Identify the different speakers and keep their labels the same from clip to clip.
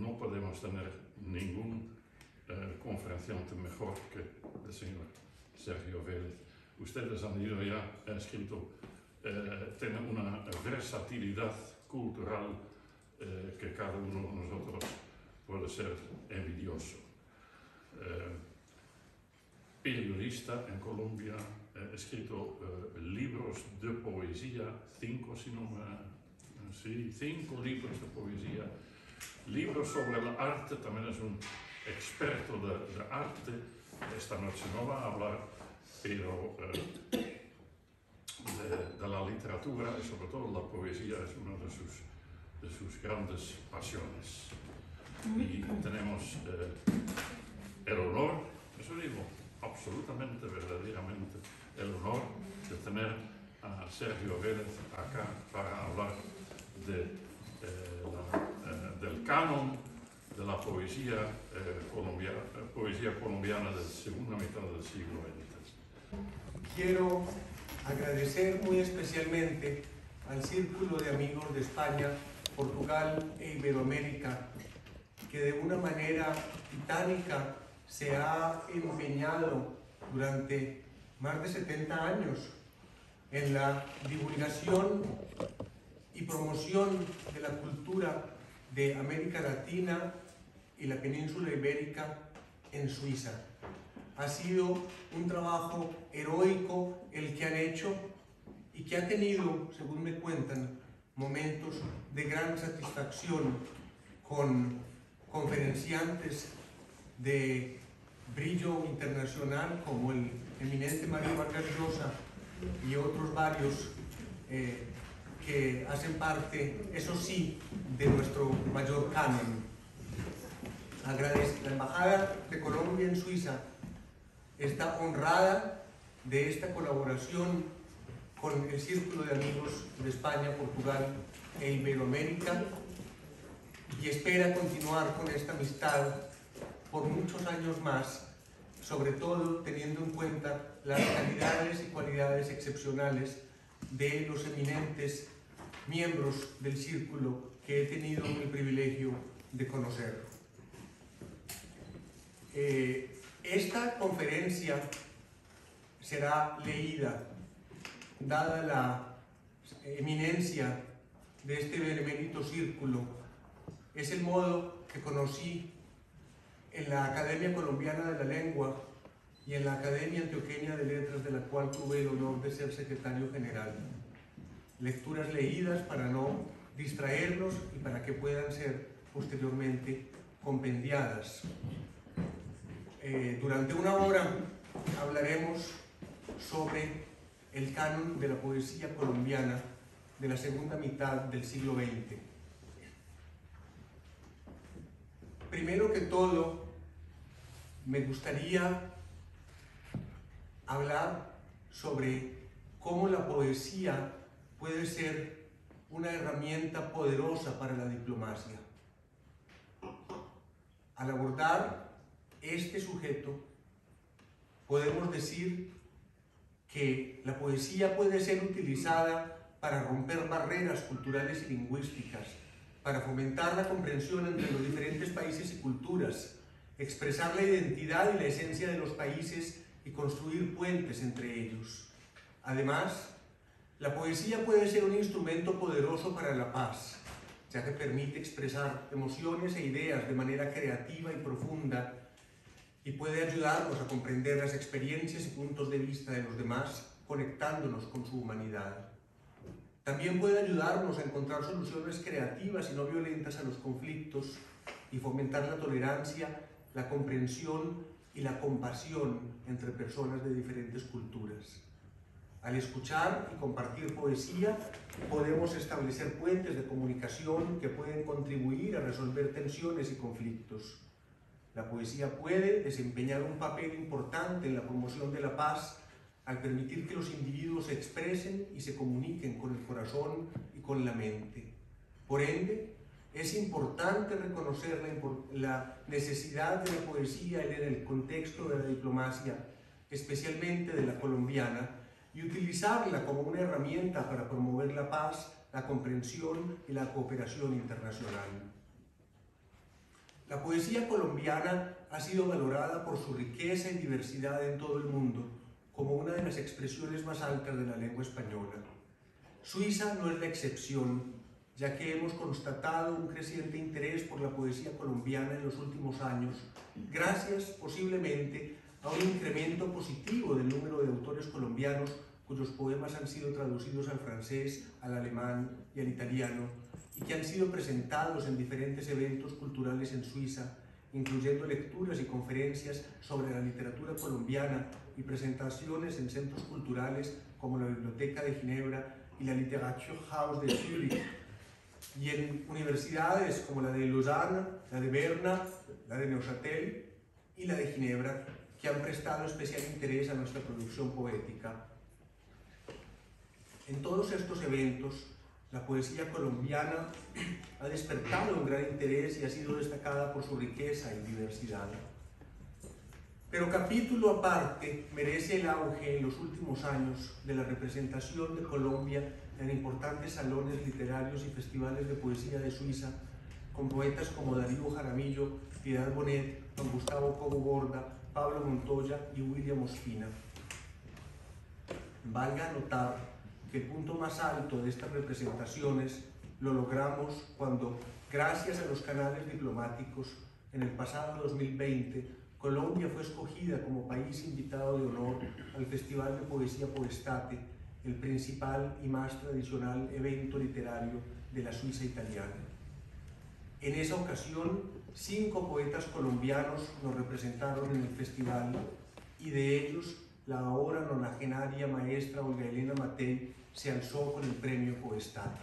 Speaker 1: no podemos tener ningún conferenciante mejor que el señor Sergio Vélez. Ustedes han ido ya escrito, tienen una versatilidad cultural que cada uno de nosotros puede ser envidioso. Periodista en Colombia, he escrito libros de poesía, 5 libros de poesía, libros sobre el arte, también es un experto de arte. Esta noche no va a hablar, pero de la literatura y sobre todo la poesía es una de sus grandes pasiones. Y tenemos el honor, eso digo, absolutamente, verdaderamente, el honor de tener a Sergio Vélez acá para hablar del canon de la poesía colombiana de la segunda mitad del siglo XX.
Speaker 2: Quiero agradecer muy especialmente al Círculo de Amigos de España, Portugal e Iberoamérica, que de una manera titánica se ha empeñado durante más de 70 años en la divulgación y promoción de la cultura de América Latina y la península ibérica en Suiza. Ha sido un trabajo heroico el que han hecho y que ha tenido, según me cuentan, momentos de gran satisfacción con conferenciantes de brillo internacional como el eminente Mario Vargas Llosa y otros varios que hacen parte, eso sí, de nuestro mayor canon. La Embajada de Colombia en Suiza está honrada de esta colaboración con el Círculo de Amigos de España, Portugal e Iberoamérica y espera continuar con esta amistad por muchos años más, sobre todo teniendo en cuenta las calidades y cualidades excepcionales de los eminentes miembros del círculo que he tenido el privilegio de conocer. Esta conferencia será leída, dada la eminencia de este benemérito círculo. Es el modo que conocí en la Academia Colombiana de la Lengua y en la Academia Antioqueña de Letras, de la cual tuve el honor de ser secretario general. Lecturas leídas para no distraernos y para que puedan ser posteriormente compendiadas. Durante una hora hablaremos sobre el canon de la poesía colombiana de la segunda mitad del siglo XX. Primero que todo, me gustaría hablar sobre cómo la poesía puede ser una herramienta poderosa para la diplomacia. Al abordar este sujeto, podemos decir que la poesía puede ser utilizada para romper barreras culturales y lingüísticas, para fomentar la comprensión entre los diferentes países y culturas, expresar la identidad y la esencia de los países y construir puentes entre ellos. Además, la poesía puede ser un instrumento poderoso para la paz, ya que permite expresar emociones e ideas de manera creativa y profunda y puede ayudarnos a comprender las experiencias y puntos de vista de los demás, conectándonos con su humanidad. También puede ayudarnos a encontrar soluciones creativas y no violentas a los conflictos y fomentar la tolerancia, la comprensión y la compasión entre personas de diferentes culturas. Al escuchar y compartir poesía, podemos establecer puentes de comunicación que pueden contribuir a resolver tensiones y conflictos. La poesía puede desempeñar un papel importante en la promoción de la paz al permitir que los individuos se expresen y se comuniquen con el corazón y con la mente. Por ende, es importante reconocer la necesidad de la poesía en el contexto de la diplomacia, especialmente de la colombiana, y utilizarla como una herramienta para promover la paz, la comprensión y la cooperación internacional. La poesía colombiana ha sido valorada por su riqueza y diversidad en todo el mundo como una de las expresiones más altas de la lengua española. Suiza no es la excepción, ya que hemos constatado un creciente interés por la poesía colombiana en los últimos años, gracias posiblemente a un incremento positivo del número de autores colombianos cuyos poemas han sido traducidos al francés, al alemán y al italiano, y que han sido presentados en diferentes eventos culturales en Suiza, incluyendo lecturas y conferencias sobre la literatura colombiana y presentaciones en centros culturales como la Biblioteca de Ginebra y la Literaturhaus de Zürich, y en universidades como la de Lausanne, la de Berna, la de Neuchâtel y la de Ginebra, que han prestado especial interés a nuestra producción poética. En todos estos eventos, la poesía colombiana ha despertado un gran interés y ha sido destacada por su riqueza y diversidad. Pero capítulo aparte merece el auge en los últimos años de la representación de Colombia en importantes salones literarios y festivales de poesía de Suiza, con poetas como Darío Jaramillo, Piedad Bonet, Juan Gustavo Cobo Borda, Pablo Montoya y William Ospina. Valga anotar que el punto más alto de estas representaciones lo logramos cuando, gracias a los canales diplomáticos, en el pasado 2020, Colombia fue escogida como país invitado de honor al Festival de Poesía Poestate, el principal y más tradicional evento literario de la Suiza italiana. En esa ocasión, 5 poetas colombianos nos representaron en el festival, y de ellos, la ahora nonagenaria maestra Olga Elena Matei se alzó con el premio Poestate.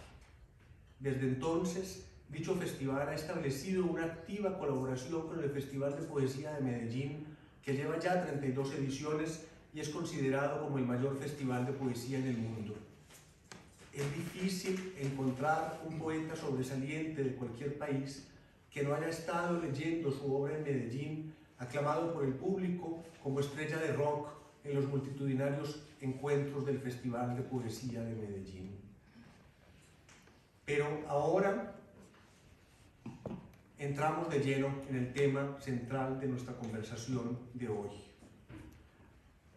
Speaker 2: Desde entonces, dicho festival ha establecido una activa colaboración con el Festival de Poesía de Medellín, que lleva ya 32 ediciones y es considerado como el mayor festival de poesía en el mundo. Es difícil encontrar un poeta sobresaliente de cualquier país que no haya estado leyendo su obra en Medellín, aclamado por el público como estrella de rock en los multitudinarios encuentros del Festival de Poesía de Medellín. Pero ahora entramos de lleno en el tema central de nuestra conversación de hoy,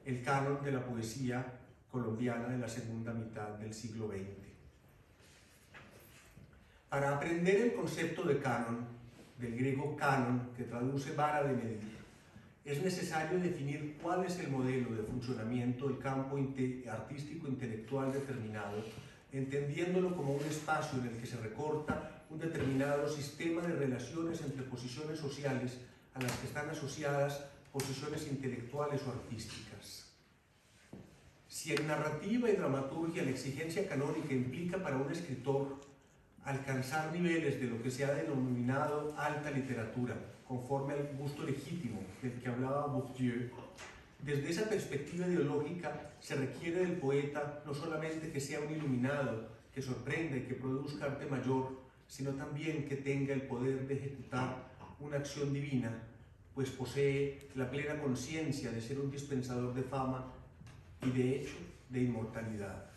Speaker 2: el canon de la poesía colombiana de la segunda mitad del siglo XX. Para aprender el concepto de canon, del griego canon, que traduce vara de medir, es necesario definir cuál es el modelo de funcionamiento del campo artístico intelectual determinado, entendiéndolo como un espacio en el que se recorta un determinado sistema de relaciones entre posiciones sociales a las que están asociadas posiciones intelectuales o artísticas. Si en narrativa y dramaturgia la exigencia canónica implica para un escritor alcanzar niveles de lo que se ha denominado alta literatura, conforme al gusto legítimo del que hablaba Bourdieu, desde esa perspectiva ideológica se requiere del poeta no solamente que sea un iluminado, que sorprenda y que produzca arte mayor, sino también que tenga el poder de ejecutar una acción divina, pues posee la plena conciencia de ser un dispensador de fama y de hecho de inmortalidad.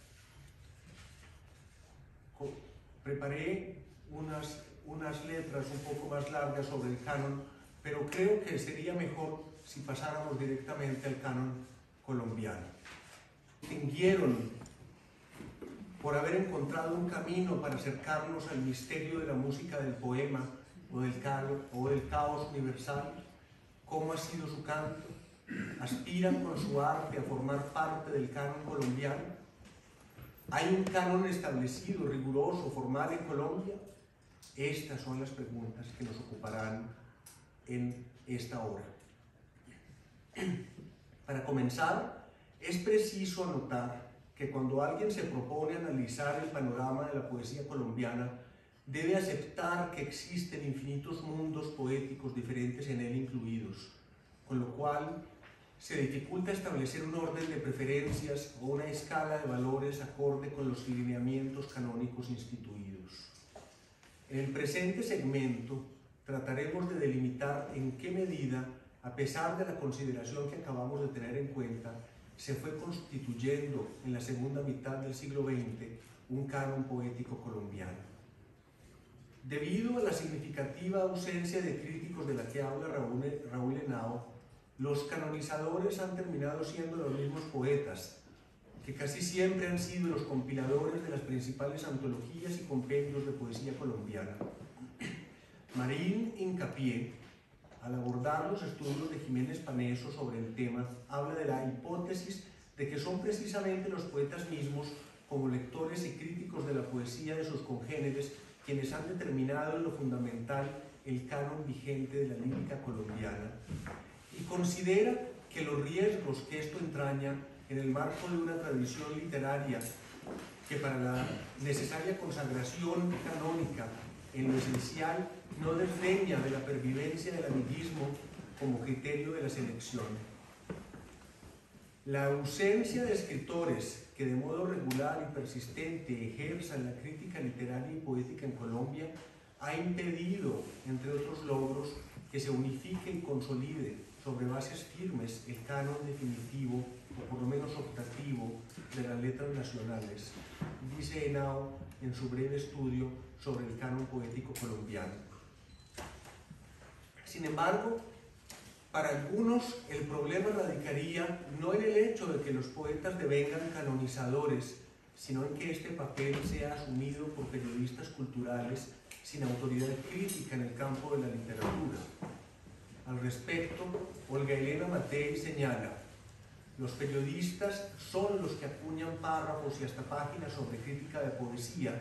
Speaker 2: Preparé unas letras un poco más largas sobre el canon, pero creo que sería mejor si pasáramos directamente al canon colombiano. Distinguieron por haber encontrado un camino para acercarnos al misterio de la música del poema o del caos universal. ¿Cómo ha sido su canto? ¿Aspiran con su arte a formar parte del canon colombiano? ¿Hay un canon establecido, riguroso, formal en Colombia? Estas son las preguntas que nos ocuparán en esta hora. Para comenzar, es preciso anotar que cuando alguien se propone analizar el panorama de la poesía colombiana, debe aceptar que existen infinitos mundos poéticos diferentes en él incluidos, con lo cual se dificulta establecer un orden de preferencias o una escala de valores acorde con los lineamientos canónicos instituidos. En el presente segmento trataremos de delimitar en qué medida, a pesar de la consideración que acabamos de tener en cuenta, se fue constituyendo en la segunda mitad del siglo XX un canon poético colombiano. Debido a la significativa ausencia de críticos de la que habla Raúl Henao, los canonizadores han terminado siendo los mismos poetas, que casi siempre han sido los compiladores de las principales antologías y compendios de poesía colombiana. Marín Hincapié, al abordar los estudios de Jiménez Paneso sobre el tema, habla de la hipótesis de que son precisamente los poetas mismos, como lectores y críticos de la poesía de sus congéneres, quienes han determinado en lo fundamental el canon vigente de la lírica colombiana, y considera que los riesgos que esto entraña en el marco de una tradición literaria que para la necesaria consagración canónica en lo esencial no desdeña de la pervivencia del amiguismo como criterio de la selección. La ausencia de escritores que de modo regular y persistente ejerzan la crítica literaria y poética en Colombia ha impedido, entre otros logros, que se unifique y consolide sobre bases firmes el canon definitivo, o por lo menos optativo, de las letras nacionales, dice Henao en su breve estudio sobre el canon poético colombiano. Sin embargo, para algunos el problema radicaría no en el hecho de que los poetas devengan canonizadores, sino en que este papel sea asumido por periodistas culturales sin autoridad crítica en el campo de la literatura. Al respecto, Olga Elena Matei señala: los periodistas son los que acuñan párrafos y hasta páginas sobre crítica de poesía.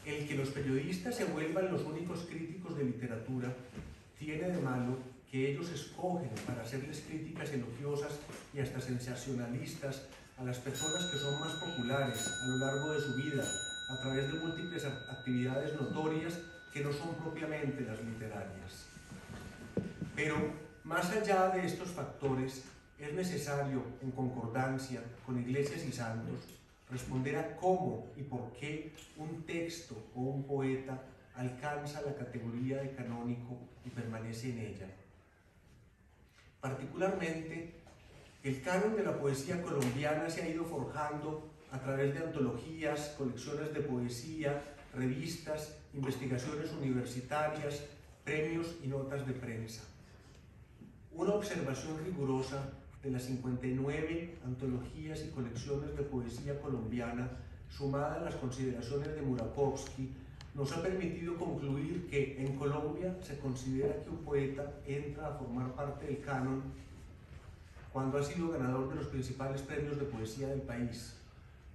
Speaker 2: El que los periodistas se vuelvan los únicos críticos de literatura tiene de malo que ellos escogen para hacerles críticas elogiosas y hasta sensacionalistas a las personas que son más populares a lo largo de su vida, a través de múltiples actividades notorias que no son propiamente las literarias. Pero, más allá de estos factores, es necesario, en concordancia con iglesias y santos, responder a cómo y por qué un texto o un poeta alcanza la categoría de canónico y permanece en ella. Particularmente, el canon de la poesía colombiana se ha ido forjando a través de antologías, colecciones de poesía, revistas, investigaciones universitarias, premios y notas de prensa. Una observación rigurosa de las 59 antologías y colecciones de poesía colombiana, sumada a las consideraciones de Murakovsky, nos ha permitido concluir que en Colombia se considera que un poeta entra a formar parte del canon cuando ha sido ganador de los principales premios de poesía del país,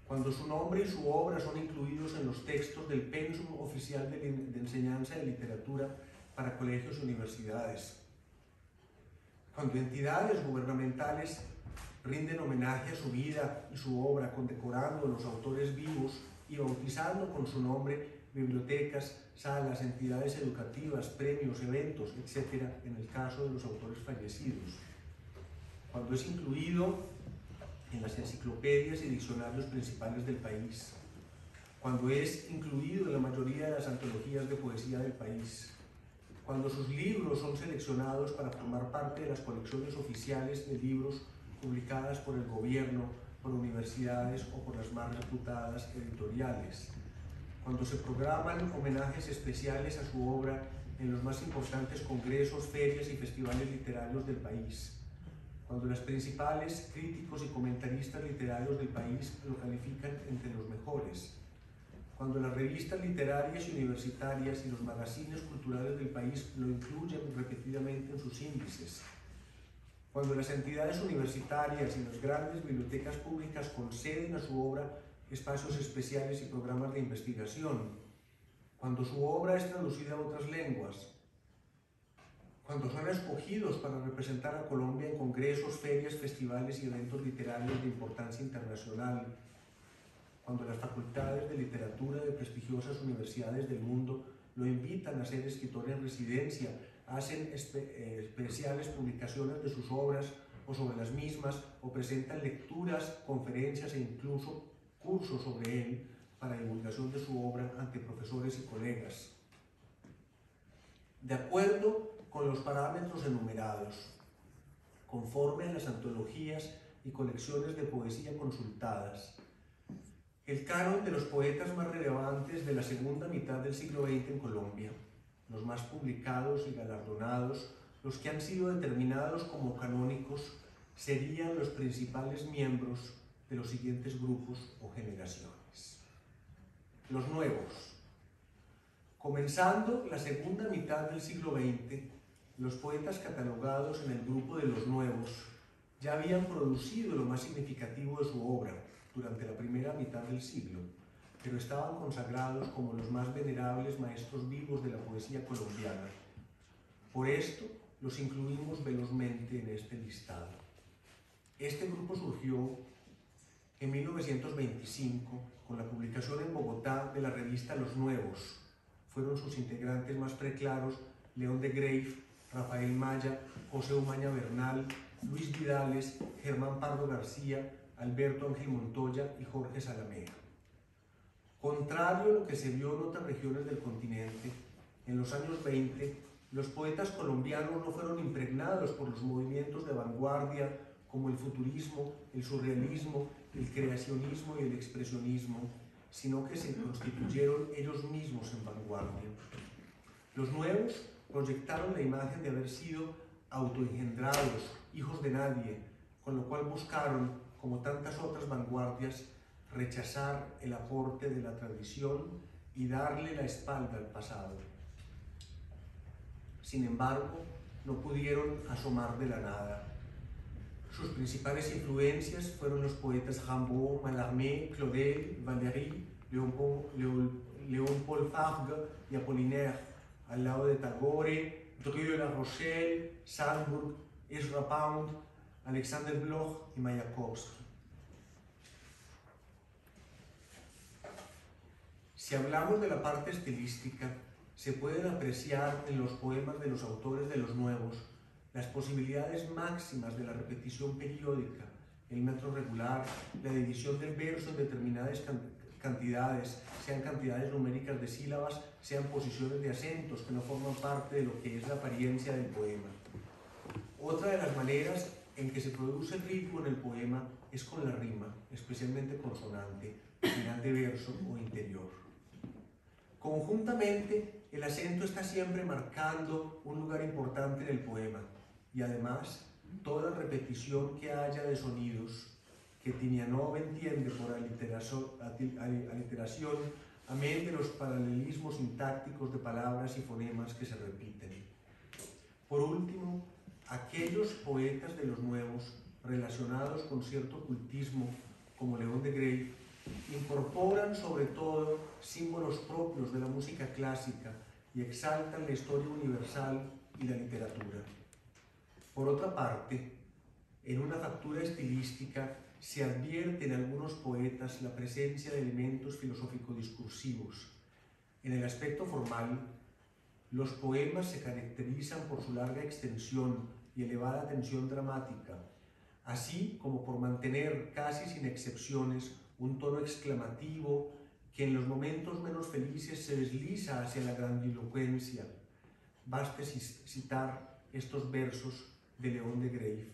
Speaker 2: cuando su nombre y su obra son incluidos en los textos del pensum oficial de enseñanza de literatura para colegios y universidades, cuando entidades gubernamentales rinden homenaje a su vida y su obra, condecorando a los autores vivos y bautizando con su nombre bibliotecas, salas, entidades educativas, premios, eventos, etc., en el caso de los autores fallecidos. Cuando es incluido en las enciclopedias y diccionarios principales del país. Cuando es incluido en la mayoría de las antologías de poesía del país. Cuando sus libros son seleccionados para formar parte de las colecciones oficiales de libros publicadas por el gobierno, por universidades o por las más reputadas editoriales. Cuando se programan homenajes especiales a su obra en los más importantes congresos, ferias y festivales literarios del país. Cuando los principales críticos y comentaristas literarios del país lo califican entre los mejores. Cuando las revistas literarias y universitarias y los magazines culturales del país lo incluyen repetidamente en sus índices. Cuando las entidades universitarias y las grandes bibliotecas públicas conceden a su obra espacios especiales y programas de investigación, cuando su obra es traducida a otras lenguas, cuando son escogidos para representar a Colombia en congresos, ferias, festivales y eventos literarios de importancia internacional, cuando las facultades de literatura de prestigiosas universidades del mundo lo invitan a ser escritor en residencia, hacen especiales publicaciones de sus obras o sobre las mismas, o presentan lecturas, conferencias e incluso cursos sobre él para divulgación de su obra ante profesores y colegas. De acuerdo con los parámetros enumerados, conforme a las antologías y colecciones de poesía consultadas, el canon de los poetas más relevantes de la segunda mitad del siglo XX en Colombia, los más publicados y galardonados, los que han sido determinados como canónicos, serían los principales miembros de los siguientes grupos o generaciones. Los nuevos. Comenzando la segunda mitad del siglo XX, los poetas catalogados en el grupo de los nuevos ya habían producido lo más significativo de su obra durante la primera mitad del siglo, pero estaban consagrados como los más venerables maestros vivos de la poesía colombiana. Por esto, los incluimos velozmente en este listado. Este grupo surgió en 1925 con la publicación en Bogotá de la revista Los Nuevos. Fueron sus integrantes más preclaros León de Greiff, Rafael Maya, José Umaña Bernal, Luis Vidales, Germán Pardo García, Alberto Ángel Montoya y Jorge Salamea. Contrario a lo que se vio en otras regiones del continente, en los años 20, los poetas colombianos no fueron impregnados por los movimientos de vanguardia como el futurismo, el surrealismo, el creacionismo y el expresionismo, sino que se constituyeron ellos mismos en vanguardia. Los nuevos proyectaron la imagen de haber sido autoengendrados, hijos de nadie, con lo cual buscaron, como tantas otras vanguardias, rechazar el aporte de la tradición y darle la espalda al pasado. Sin embargo, no pudieron asomar de la nada. Sus principales influencias fueron los poetas Rimbaud, Mallarmé, Claudel, Valéry, Léon-Paul Fargue y Apollinaire, al lado de Tagore, Drieu de la Rochelle, Sandburg, Ezra Pound, Alexander Bloch y Mayakovsky. Si hablamos de la parte estilística, se pueden apreciar en los poemas de los autores de los nuevos las posibilidades máximas de la repetición periódica, el metro regular, la división del verso en determinadas cantidades, sean cantidades numéricas de sílabas, sean posiciones de acentos que no forman parte de lo que es la apariencia del poema. Otra de las maneras en que se produce el ritmo en el poema es con la rima, especialmente consonante, final de verso o interior. Conjuntamente, el acento está siempre marcando un lugar importante en el poema y además toda repetición que haya de sonidos que Tinianov entiende por aliteración, amén de los paralelismos sintácticos de palabras y fonemas que se repiten. Por último, aquellos poetas de los nuevos relacionados con cierto ocultismo, como León de Greiff, incorporan sobre todo símbolos propios de la música clásica y exaltan la historia universal y la literatura. Por otra parte, en una factura estilística se advierte en algunos poetas la presencia de elementos filosófico-discursivos. En el aspecto formal, los poemas se caracterizan por su larga extensión y elevada tensión dramática, así como por mantener, casi sin excepciones, un tono exclamativo que en los momentos menos felices se desliza hacia la grandilocuencia. Baste citar estos versos de León de Greiff.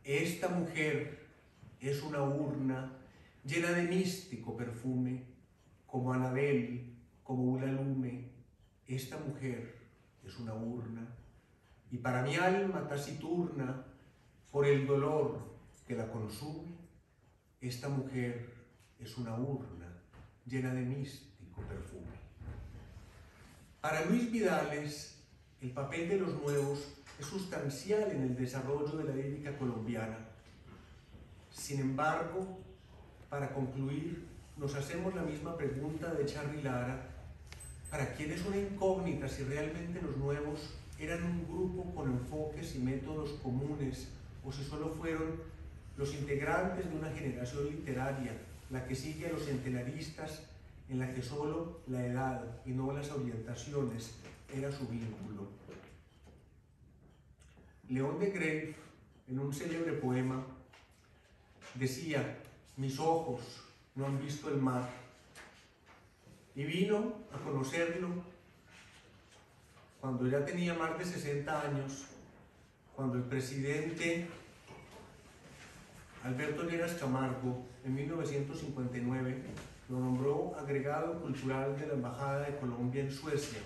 Speaker 2: Esta mujer es una urna llena de místico perfume, como Anabel, como Ulalume. Esta mujer es una urna, y para mi alma taciturna, por el dolor que la consume, esta mujer es una urna llena de místico perfume. Para Luis Vidales, el papel de los nuevos es sustancial en el desarrollo de la lírica colombiana. Sin embargo, para concluir, nos hacemos la misma pregunta de Charly Lara, para quien es una incógnita si realmente los nuevos eran un grupo con enfoques y métodos comunes o si solo fueron los integrantes de una generación literaria, la que sigue a los centenaristas, en la que solo la edad y no las orientaciones era su vínculo. León de Greiff, en un célebre poema, decía: mis ojos no han visto el mar, y vino a conocerlo cuando ya tenía más de 60 años, cuando el presidente Alberto Lleras Camargo, en 1959, lo nombró agregado cultural de la Embajada de Colombia en Suecia.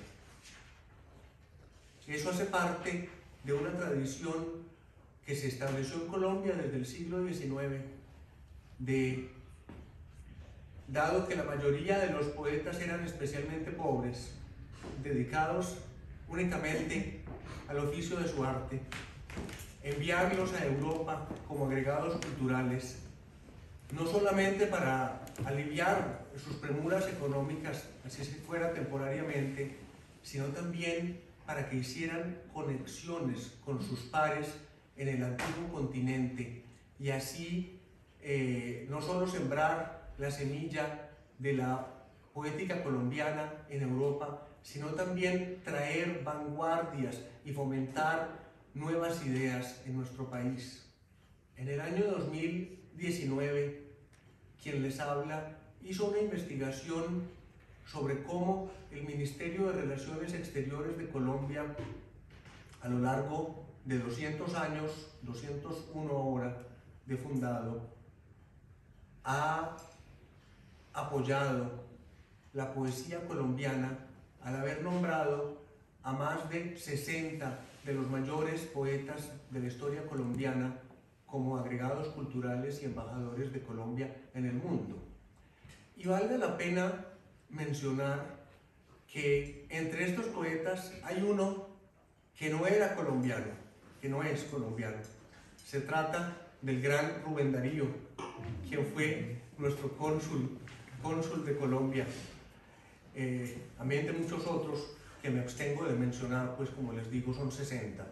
Speaker 2: Eso hace parte de una tradición que se estableció en Colombia desde el siglo XIX, dado que la mayoría de los poetas eran especialmente pobres, dedicados únicamente al oficio de su arte, enviarlos a Europa como agregados culturales, no solamente para aliviar sus premuras económicas, así se fuera temporariamente, sino también para que hicieran conexiones con sus pares en el antiguo continente y así no solo sembrar la semilla de la poética colombiana en Europa, sino también traer vanguardias y fomentar nuevas ideas en nuestro país. En el año 2019, quien les habla hizo una investigación sobre cómo el Ministerio de Relaciones Exteriores de Colombia, a lo largo de 200 años, 201 ahora de fundado, ha apoyado la poesía colombiana al haber nombrado a más de 60 de los mayores poetas de la historia colombiana como agregados culturales y embajadores de Colombia en el mundo. Y vale la pena mencionar que entre estos poetas hay uno que no era colombiano, que no es colombiano. Se trata del gran Rubén Darío, quien fue nuestro cónsul de Colombia, amén de muchos otros que me abstengo de mencionar, pues como les digo, son 60.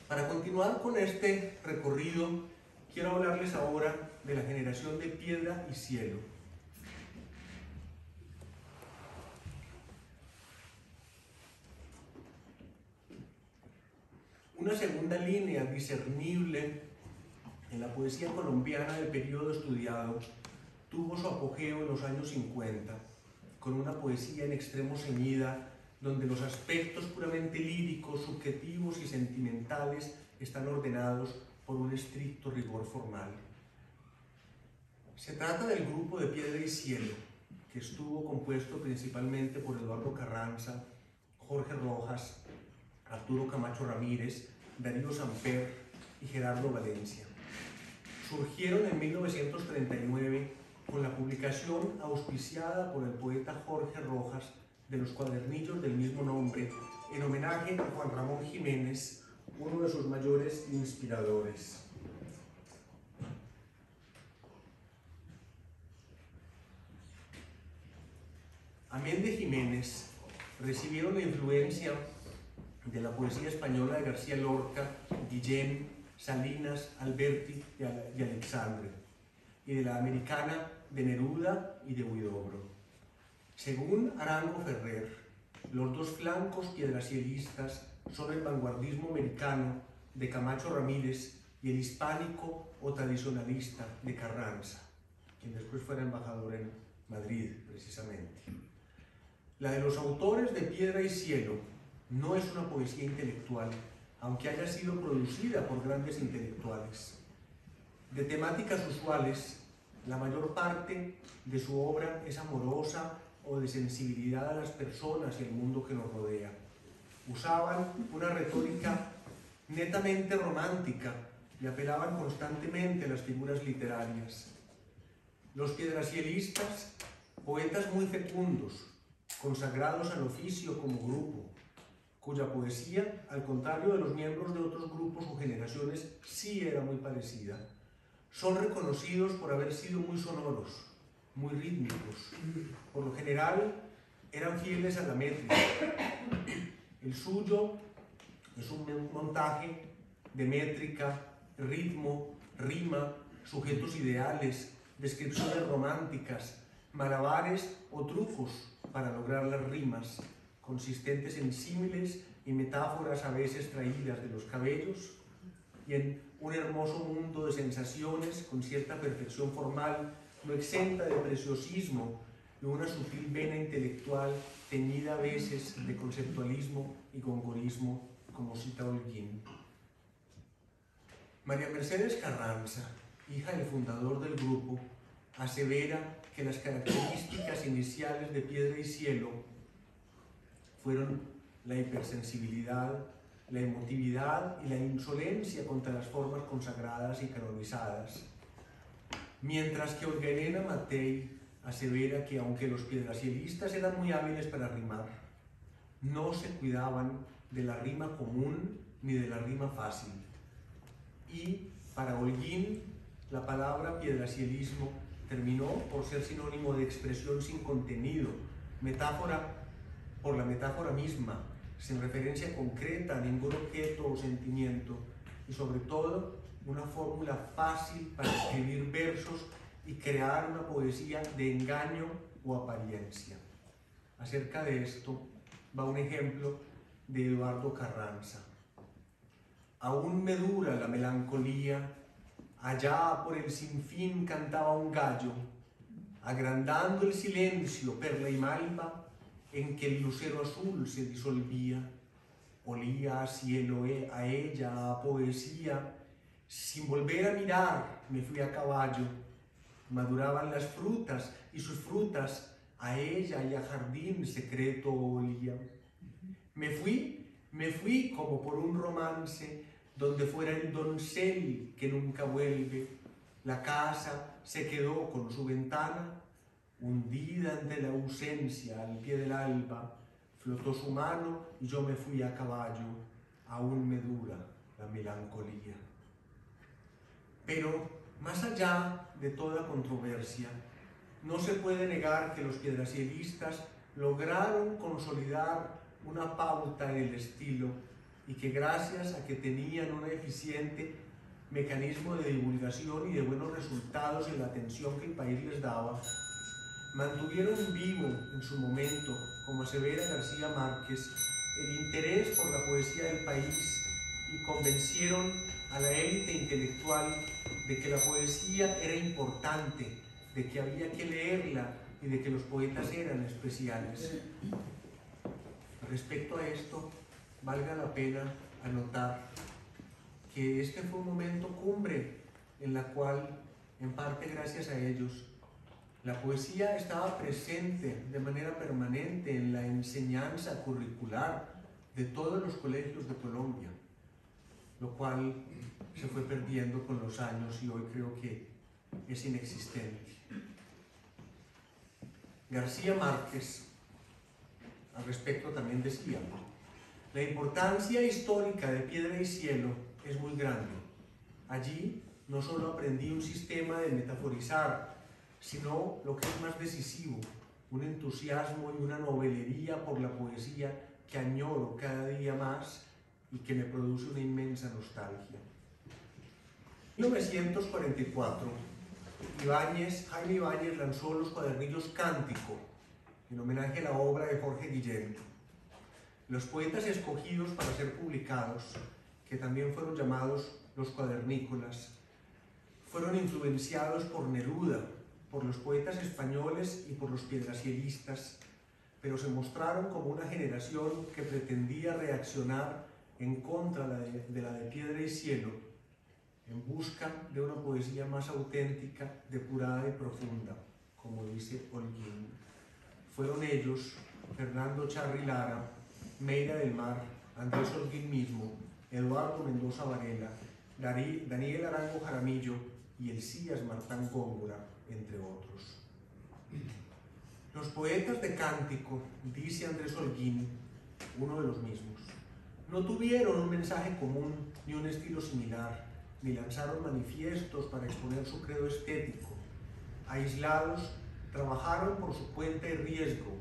Speaker 2: Para continuar con este recorrido, quiero hablarles ahora de la generación de Piedra y Cielo. Una segunda línea discernible en la poesía colombiana del periodo estudiado tuvo su apogeo en los años 50, con una poesía en extremo ceñida, donde los aspectos puramente líricos, subjetivos y sentimentales están ordenados por un estricto rigor formal. Se trata del grupo de Piedra y Cielo, que estuvo compuesto principalmente por Eduardo Carranza, Jorge Rojas, Arturo Camacho Ramírez, Darío Samper y Gerardo Valencia. Surgieron en 1939 con la publicación auspiciada por el poeta Jorge Rojas de los cuadernillos del mismo nombre, en homenaje a Juan Ramón Jiménez, uno de sus mayores inspiradores. Amén de Jiménez, recibieron la influencia de la poesía española de García Lorca, Guillén, Salinas, Alberti y Alexandre, y de la americana de Neruda y de Huidobro. Según Arango Ferrer, los dos flancos piedracielistas son el vanguardismo americano de Camacho Ramírez y el hispánico o tradicionalista de Carranza, quien después fuera embajador en Madrid, precisamente. La de los autores de Piedra y Cielo no es una poesía intelectual, aunque haya sido producida por grandes intelectuales. De temáticas usuales, la mayor parte de su obra es amorosa o de sensibilidad a las personas y al mundo que nos rodea. Usaban una retórica netamente romántica y apelaban constantemente a las figuras literarias. Los piedracielistas, poetas muy fecundos, consagrados al oficio como grupo, cuya poesía, al contrario de los miembros de otros grupos o generaciones, sí era muy parecida, son reconocidos por haber sido muy sonoros, muy rítmicos. Por lo general, eran fieles a la métrica. El suyo es un montaje de métrica, ritmo, rima, sujetos ideales, descripciones románticas, malabares o trucos para lograr las rimas, consistentes en símiles y metáforas a veces traídas de los cabellos, y en un hermoso mundo de sensaciones con cierta perfección formal, no exenta de preciosismo y una sutil vena intelectual teñida a veces de conceptualismo y congorismo, como cita Holguín. María Mercedes Carranza, hija del fundador del grupo, asevera que las características iniciales de Piedra y Cielo fueron la hipersensibilidad, la emotividad y la insolencia contra las formas consagradas y canonizadas, mientras que Olga Elena Matei asevera que aunque los piedracielistas eran muy hábiles para rimar, no se cuidaban de la rima común ni de la rima fácil. Y para Holguín, la palabra piedracielismo terminó por ser sinónimo de expresión sin contenido, metáfora por la metáfora misma, sin referencia concreta a ningún objeto o sentimiento, y sobre todo una fórmula fácil para escribir versos y crear una poesía de engaño o apariencia. Acerca de esto va un ejemplo de Eduardo Carranza. Aún me dura la melancolía, allá por el sinfín cantaba un gallo, agrandando el silencio perla y malva en que el lucero azul se disolvía. Olía a cielo, a ella, a poesía. Sin volver a mirar me fui a caballo. Maduraban las frutas y sus frutas a ella y a jardín secreto olía. Me fui como por un romance donde fuera el doncel que nunca vuelve. La casa se quedó con su ventana hundida ante la ausencia al pie del alba. Flotó su mano y yo me fui a caballo. Aún me dura la melancolía. Pero más allá de toda controversia, no se puede negar que los piedracielistas lograron consolidar una pauta en el estilo y que gracias a que tenían un eficiente mecanismo de divulgación y de buenos resultados en la atención que el país les daba, mantuvieron vivo en su momento, como asevera García Márquez, el interés por la poesía del país y convencieron a la élite intelectual de que la poesía era importante, de que había que leerla y de que los poetas eran especiales. Respecto a esto, valga la pena anotar que este fue un momento cumbre en la cual, en parte gracias a ellos, la poesía estaba presente de manera permanente en la enseñanza curricular de todos los colegios de Colombia, lo cual se fue perdiendo con los años y hoy creo que es inexistente. García Márquez, al respecto, también decía: la importancia histórica de Piedra y Cielo es muy grande. Allí no solo aprendí un sistema de metaforizar, sino lo que es más decisivo, un entusiasmo y una novelería por la poesía que añoro cada día más y que me produce una inmensa nostalgia. En 1944, Jaime Ibáñez lanzó los cuadernillos Cántico, en homenaje a la obra de Jorge Guillén. Los poetas escogidos para ser publicados, que también fueron llamados los cuadernícolas, fueron influenciados por Neruda, por los poetas españoles y por los piedracielistas, pero se mostraron como una generación que pretendía reaccionar en contra de la de Piedra y Cielo, en busca de una poesía más auténtica, depurada y profunda, como dice Holguín. Fueron ellos, Fernando Charri Lara, Meira del Mar, Andrés Holguín mismo, Eduardo Mendoza Varela, Daniel Arango Jaramillo y Elías Martán Góngora, entre otros. Los poetas de Cántico, dice Andrés Holguín, uno de los mismos, no tuvieron un mensaje común ni un estilo similar, ni lanzaron manifiestos para exponer su credo estético. Aislados, trabajaron por su cuenta y riesgo,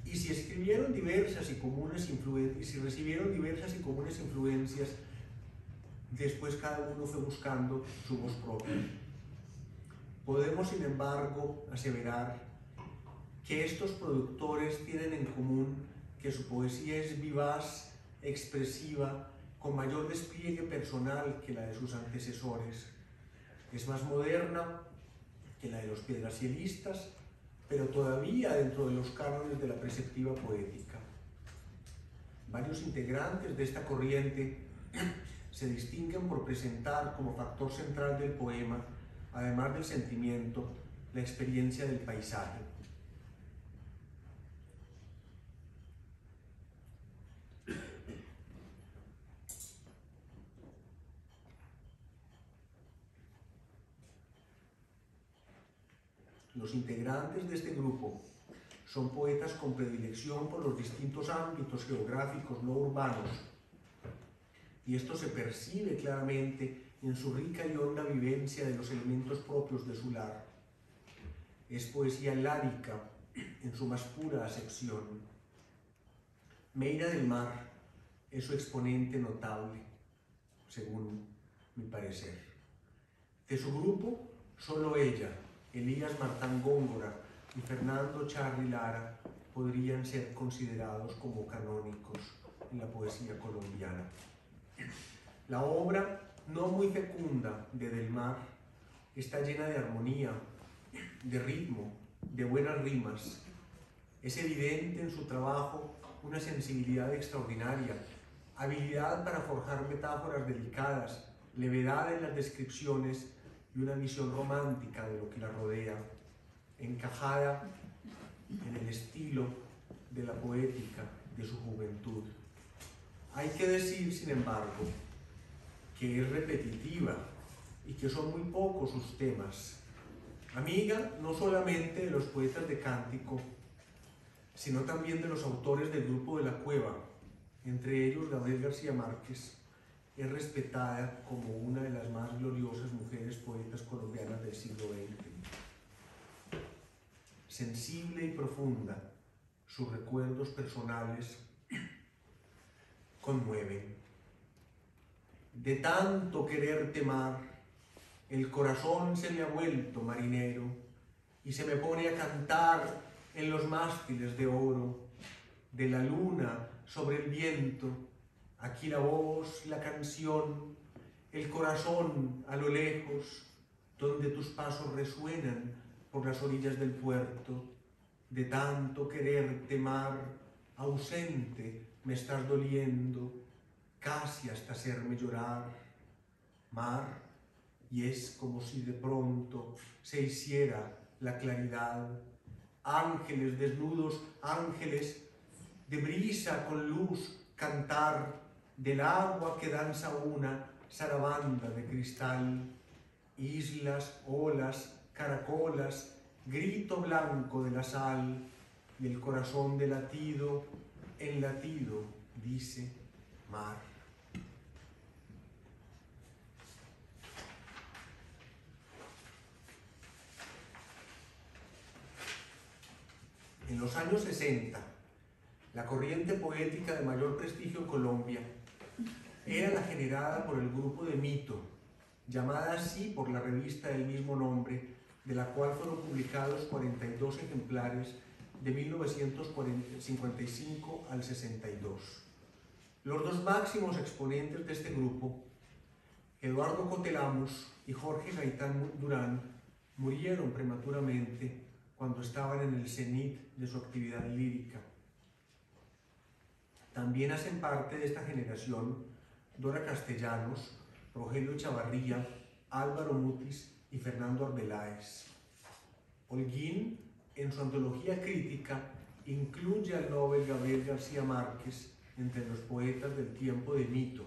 Speaker 2: y si recibieron diversas y comunes influencias, después cada uno fue buscando su voz propia. Podemos, sin embargo, aseverar que estos productores tienen en común que su poesía es vivaz, expresiva, con mayor despliegue personal que la de sus antecesores. Es más moderna que la de los piedracielistas, pero todavía dentro de los cánones de la preceptiva poética. Varios integrantes de esta corriente se distinguen por presentar como factor central del poema, además del sentimiento, la experiencia del paisaje. Los integrantes de este grupo son poetas con predilección por los distintos ámbitos geográficos no urbanos, y esto se percibe claramente en su rica y honda vivencia de los elementos propios de su lar. Es poesía lárica en su más pura acepción. Meira del Mar es su exponente notable, según mi parecer. De su grupo, solo ella, Elías Martán Góngora y Fernando Charly Lara podrían ser considerados como canónicos en la poesía colombiana. La obra, no muy fecunda, de Del Mar está llena de armonía, de ritmo, de buenas rimas. Es evidente en su trabajo una sensibilidad extraordinaria, habilidad para forjar metáforas delicadas, levedad en las descripciones y una visión romántica de lo que la rodea, encajada en el estilo de la poética de su juventud. Hay que decir, sin embargo, que es repetitiva y que son muy pocos sus temas. Amiga no solamente de los poetas de cántico, sino también de los autores del grupo de La Cueva, entre ellos Gabriel García Márquez. Es respetada como una de las más gloriosas mujeres poetas colombianas del siglo XX. Sensible y profunda, sus recuerdos personales conmueven. De tanto quererte mar, el corazón se me ha vuelto marinero y se me pone a cantar en los mástiles de oro, de la luna sobre el viento. Aquí la voz, la canción, el corazón a lo lejos, donde tus pasos resuenan por las orillas del puerto. De tanto quererte mar, ausente me estás doliendo, casi hasta hacerme llorar. Mar, y es como si de pronto se hiciera la claridad. Ángeles desnudos, ángeles de brisa con luz, cantar del agua que danza una zarabanda de cristal. Islas, olas, caracolas, grito blanco de la sal, y el corazón de latido en latido dice mar. En los años 60, la corriente poética de mayor prestigio en Colombia era la generada por el grupo de Mito, llamada así por la revista del mismo nombre, de la cual fueron publicados 42 ejemplares de 1955 al 62. Los dos máximos exponentes de este grupo, Eduardo Cotelamos y Jorge Gaitán Durán, murieron prematuramente cuando estaban en el cenit de su actividad lírica. También hacen parte de esta generación Dora Castellanos, Rogelio Chavarría, Álvaro Mutis y Fernando Arbeláez. Holguín, en su antología crítica, incluye al Nobel Gabriel García Márquez entre los poetas del tiempo de Mito,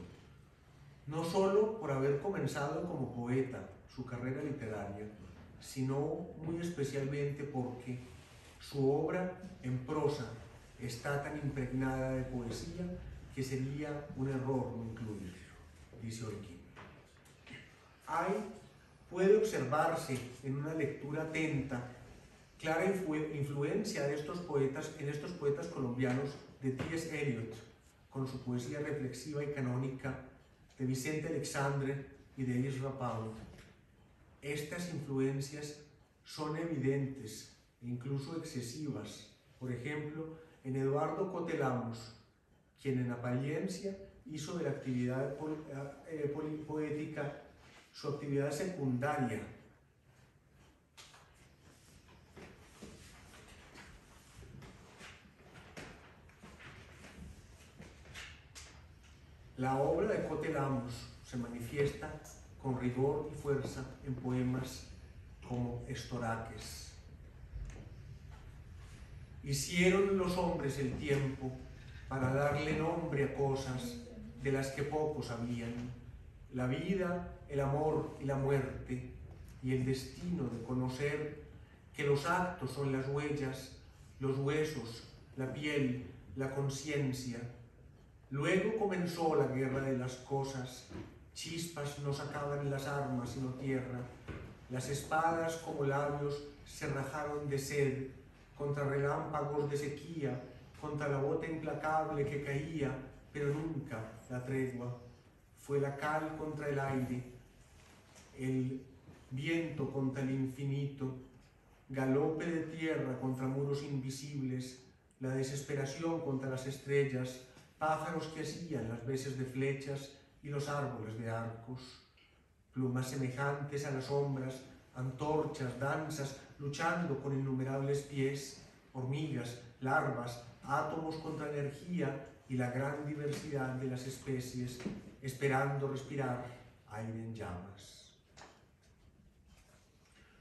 Speaker 2: no solo por haber comenzado como poeta su carrera literaria, sino muy especialmente porque su obra en prosa está tan impregnada de poesía que sería un error no incluirlo, dice Holguín. Puede observarse en una lectura atenta clara influencia de estos poetas, en estos poetas colombianos, de T.S. Eliot, con su poesía reflexiva y canónica, de Vicente Alexandre y de Ezra Pound. Estas influencias son evidentes e incluso excesivas, por ejemplo, en Eduardo Cotelamos, quien en apariencia hizo de la actividad poética su actividad secundaria. La obra de Cotelamos se manifiesta con rigor y fuerza en poemas como Estoraques. Hicieron los hombres el tiempo para darle nombre a cosas de las que pocos sabían, la vida, el amor y la muerte, y el destino de conocer que los actos son las huellas, los huesos, la piel, la conciencia. Luego comenzó la guerra de las cosas, chispas no sacaban las armas sino tierra, las espadas como labios se rajaron de sed, contra relámpagos de sequía, contra la bota implacable que caía, pero nunca la tregua. Fue la cal contra el aire, el viento contra el infinito, galope de tierra contra muros invisibles, la desesperación contra las estrellas, pájaros que hacían las veces de flechas y los árboles de arcos, plumas semejantes a las sombras, antorchas, danzas, luchando con innumerables pies, hormigas, larvas, átomos contra energía y la gran diversidad de las especies, esperando respirar aire en llamas.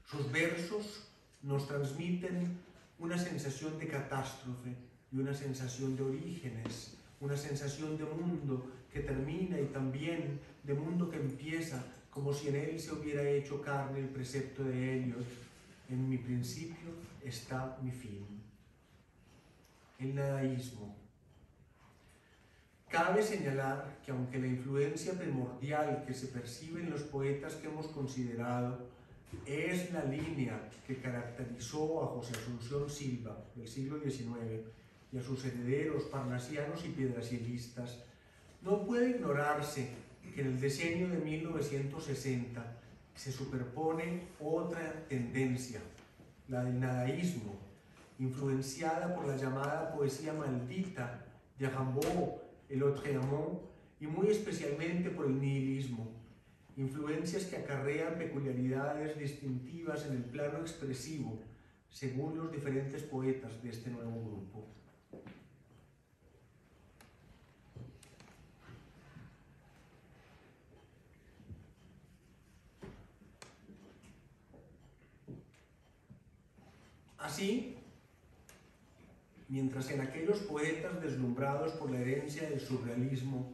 Speaker 2: Sus versos nos transmiten una sensación de catástrofe y una sensación de orígenes, una sensación de mundo que termina y también de mundo que empieza, como si en él se hubiera hecho carne el precepto de Eliot: en mi principio está mi fin. El nadaísmo. Cabe señalar que aunque la influencia primordial que se percibe en los poetas que hemos considerado es la línea que caracterizó a José Asunción Silva del siglo XIX y a sus herederos parnasianos y piedrahielistas, no puede ignorarse que en el decenio de 1960 se superpone otra tendencia, la del nadaísmo, influenciada por la llamada poesía maldita de Rimbaud, el Lautréamont, y muy especialmente por el nihilismo, influencias que acarrean peculiaridades distintivas en el plano expresivo, según los diferentes poetas de este nuevo grupo. Así, mientras en aquellos poetas deslumbrados por la herencia del surrealismo,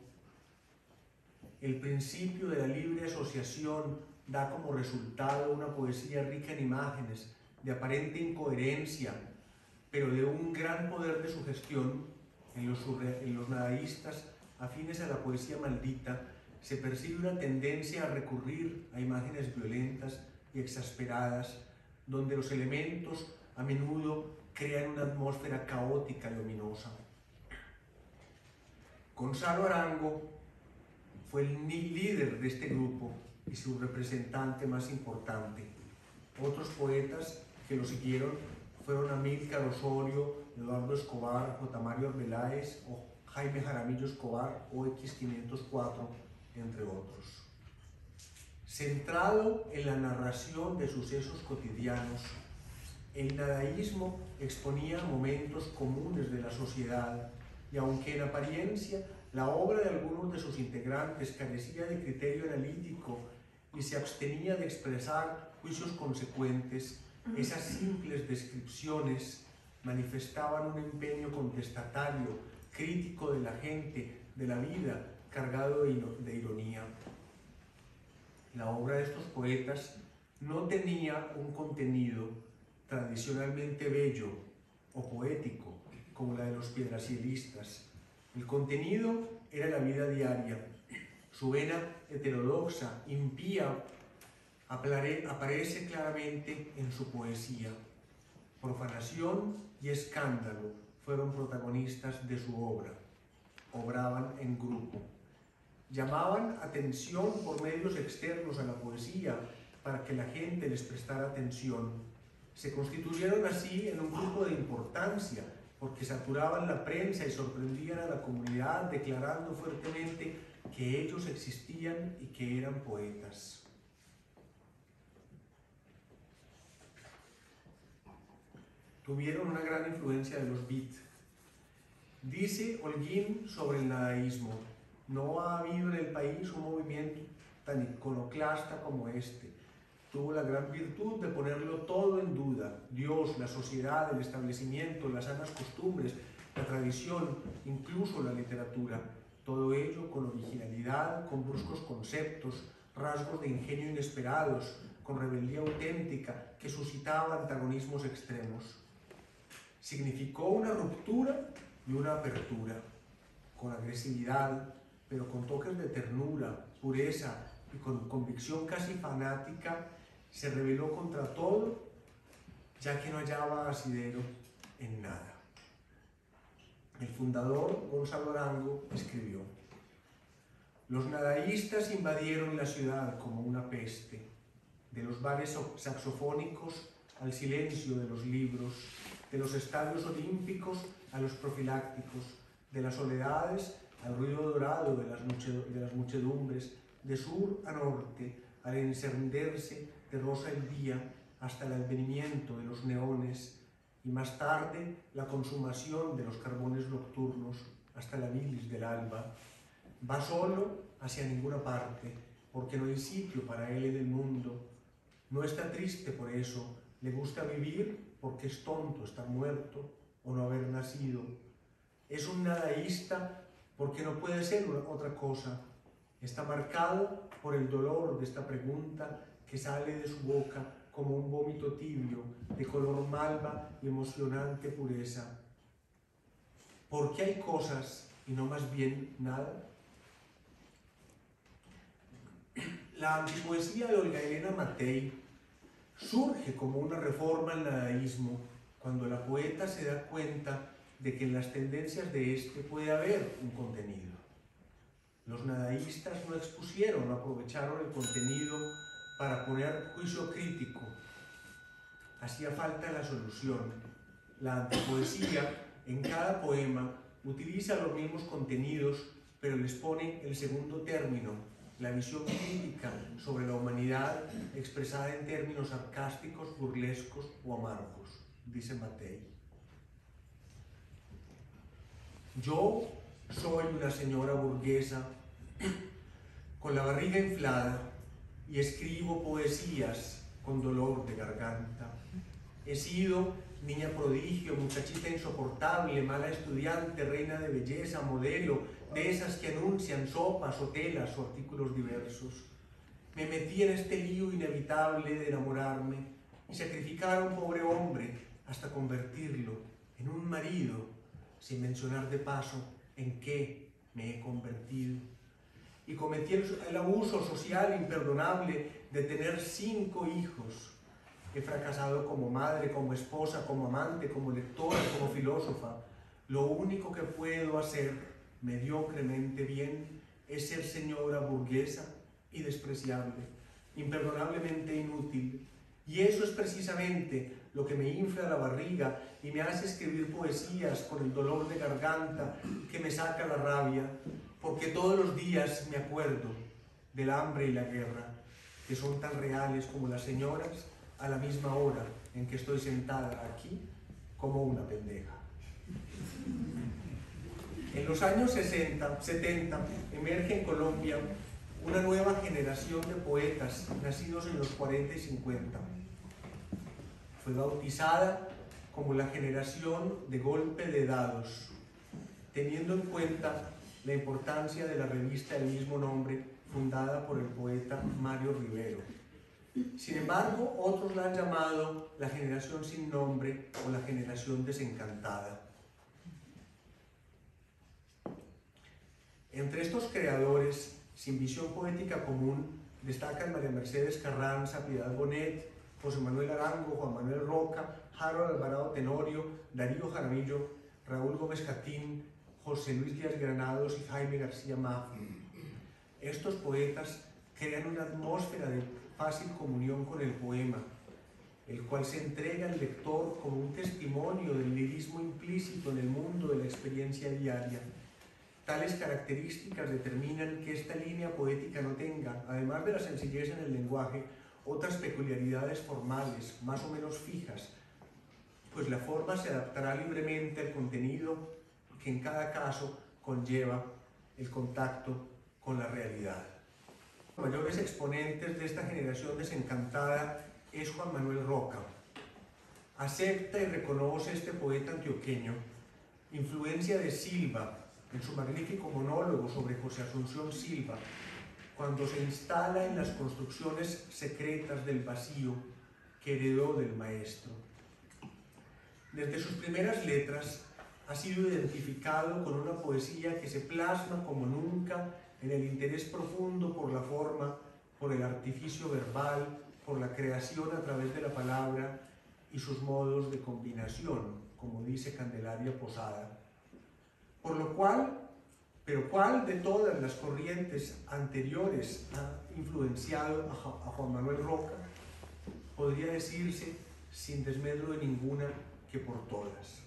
Speaker 2: el principio de la libre asociación da como resultado una poesía rica en imágenes, de aparente incoherencia, pero de un gran poder de sugestión, en los nadaístas afines a la poesía maldita se percibe una tendencia a recurrir a imágenes violentas y exasperadas, donde los elementos a menudo crean una atmósfera caótica y ominosa. Gonzalo Arango fue el líder de este grupo y su representante más importante. Otros poetas que lo siguieron fueron Amílcar Osorio, Eduardo Escobar, J. Mario Arbeláez o Jaime Jaramillo Escobar o X504, entre otros. Centrado en la narración de sucesos cotidianos, el nadaísmo exponía momentos comunes de la sociedad y aunque en apariencia la obra de algunos de sus integrantes carecía de criterio analítico y se abstenía de expresar juicios consecuentes, esas simples descripciones manifestaban un empeño contestatario, crítico de la gente, de la vida, cargado de ironía. La obra de estos poetas no tenía un contenido tradicionalmente bello o poético, como la de los piedrahielistas. El contenido era la vida diaria. Su vena heterodoxa, impía, aparece claramente en su poesía. Profanación y escándalo fueron protagonistas de su obra. Obraban en grupo. Llamaban atención por medios externos a la poesía para que la gente les prestara atención. Se constituyeron así en un grupo de importancia porque saturaban la prensa y sorprendían a la comunidad declarando fuertemente que ellos existían y que eran poetas. Tuvieron una gran influencia de los beat. Dice Holguín sobre el nadaísmo: No ha habido en el país un movimiento tan iconoclasta como este. Tuvo la gran virtud de ponerlo todo en duda: Dios, la sociedad, el establecimiento, las sanas costumbres, la tradición, incluso la literatura. Todo ello con originalidad, con bruscos conceptos, rasgos de ingenio inesperados, con rebeldía auténtica que suscitaba antagonismos extremos. Significó una ruptura y una apertura, con agresividad, pero con toques de ternura, pureza y con convicción casi fanática. Se rebeló contra todo, ya que no hallaba asidero en nada. El fundador, Gonzalo Arango, escribió: los nadaístas invadieron la ciudad como una peste, de los bares saxofónicos al silencio de los libros, de los estadios olímpicos a los profilácticos, de las soledades al ruido dorado de las muchedumbres, de sur a norte, al encenderse de rosa el día hasta el advenimiento de los neones, y más tarde la consumación de los carbones nocturnos hasta la bilis del alba. Va solo hacia ninguna parte, porque no hay sitio para él en el mundo. No está triste por eso, le gusta vivir porque es tonto estar muerto o no haber nacido. Es un nadaísta porque no puede ser otra cosa. Está marcado por el dolor de esta pregunta que sale de su boca como un vómito tibio, de color malva y emocionante pureza. ¿Por qué hay cosas y no más bien nada? La antipoesía de Olga Elena Matei surge como una reforma al nadaísmo cuando la poeta se da cuenta de que en las tendencias de este puede haber un contenido. Los nadaístas no expusieron, no aprovecharon el contenido para poner juicio crítico. Hacía falta la solución. La antipoesía, en cada poema, utiliza los mismos contenidos, pero les pone el segundo término, la visión crítica sobre la humanidad expresada en términos sarcásticos, burlescos o amargos, dice Matei. Yo soy una señora burguesa con la barriga inflada y escribo poesías con dolor de garganta. He sido niña prodigio, muchachita insoportable, mala estudiante, reina de belleza, modelo, de esas que anuncian sopas o telas o artículos diversos. Me metí en este lío inevitable de enamorarme y sacrificar a un pobre hombre hasta convertirlo en un marido, sin mencionar de paso en qué me he convertido. Y cometí el abuso social imperdonable de tener 5 hijos. He fracasado como madre, como esposa, como amante, como lectora, como filósofa. Lo único que puedo hacer mediocremente bien es ser señora burguesa y despreciable, imperdonablemente inútil. Y eso es precisamente lo que me infla la barriga y me hace escribir poesías con el dolor de garganta que me saca la rabia, porque todos los días me acuerdo del hambre y la guerra, que son tan reales como las señoras a la misma hora en que estoy sentada aquí como una pendeja. En los años 60, 70 emerge en Colombia una nueva generación de poetas nacidos en los 40 y 50. Fue bautizada como la generación de golpe de dados, teniendo en cuenta la importancia de la revista del mismo nombre, fundada por el poeta Mario Rivero. Sin embargo, otros la han llamado la generación sin nombre o la generación desencantada. Entre estos creadores, sin visión poética común, destacan María Mercedes Carranza, Piedad Bonet, José Manuel Arango, Juan Manuel Roca, Harold Alvarado Tenorio, Darío Jaramillo, Raúl Gómez Catín, José Luis Díaz Granados y Jaime García Mafra. Estos poetas crean una atmósfera de fácil comunión con el poema, el cual se entrega al lector como un testimonio del lirismo implícito en el mundo de la experiencia diaria. Tales características determinan que esta línea poética no tenga, además de la sencillez en el lenguaje, otras peculiaridades formales, más o menos fijas, pues la forma se adaptará libremente al contenido que en cada caso conlleva el contacto con la realidad. Los mayores exponentes de esta generación desencantada es Juan Manuel Roca. Acepta y reconoce este poeta antioqueño influencia de Silva en su magnífico monólogo sobre José Asunción Silva, cuando se instala en las construcciones secretas del vacío que heredó del maestro. Desde sus primeras letras ha sido identificado con una poesía que se plasma como nunca en el interés profundo por la forma, por el artificio verbal, por la creación a través de la palabra y sus modos de combinación, como dice Candelaria Posada. Por lo cual, pero ¿cuál de todas las corrientes anteriores ha influenciado a Juan Manuel Roca? Podría decirse, sin desmedro de ninguna, que por todas.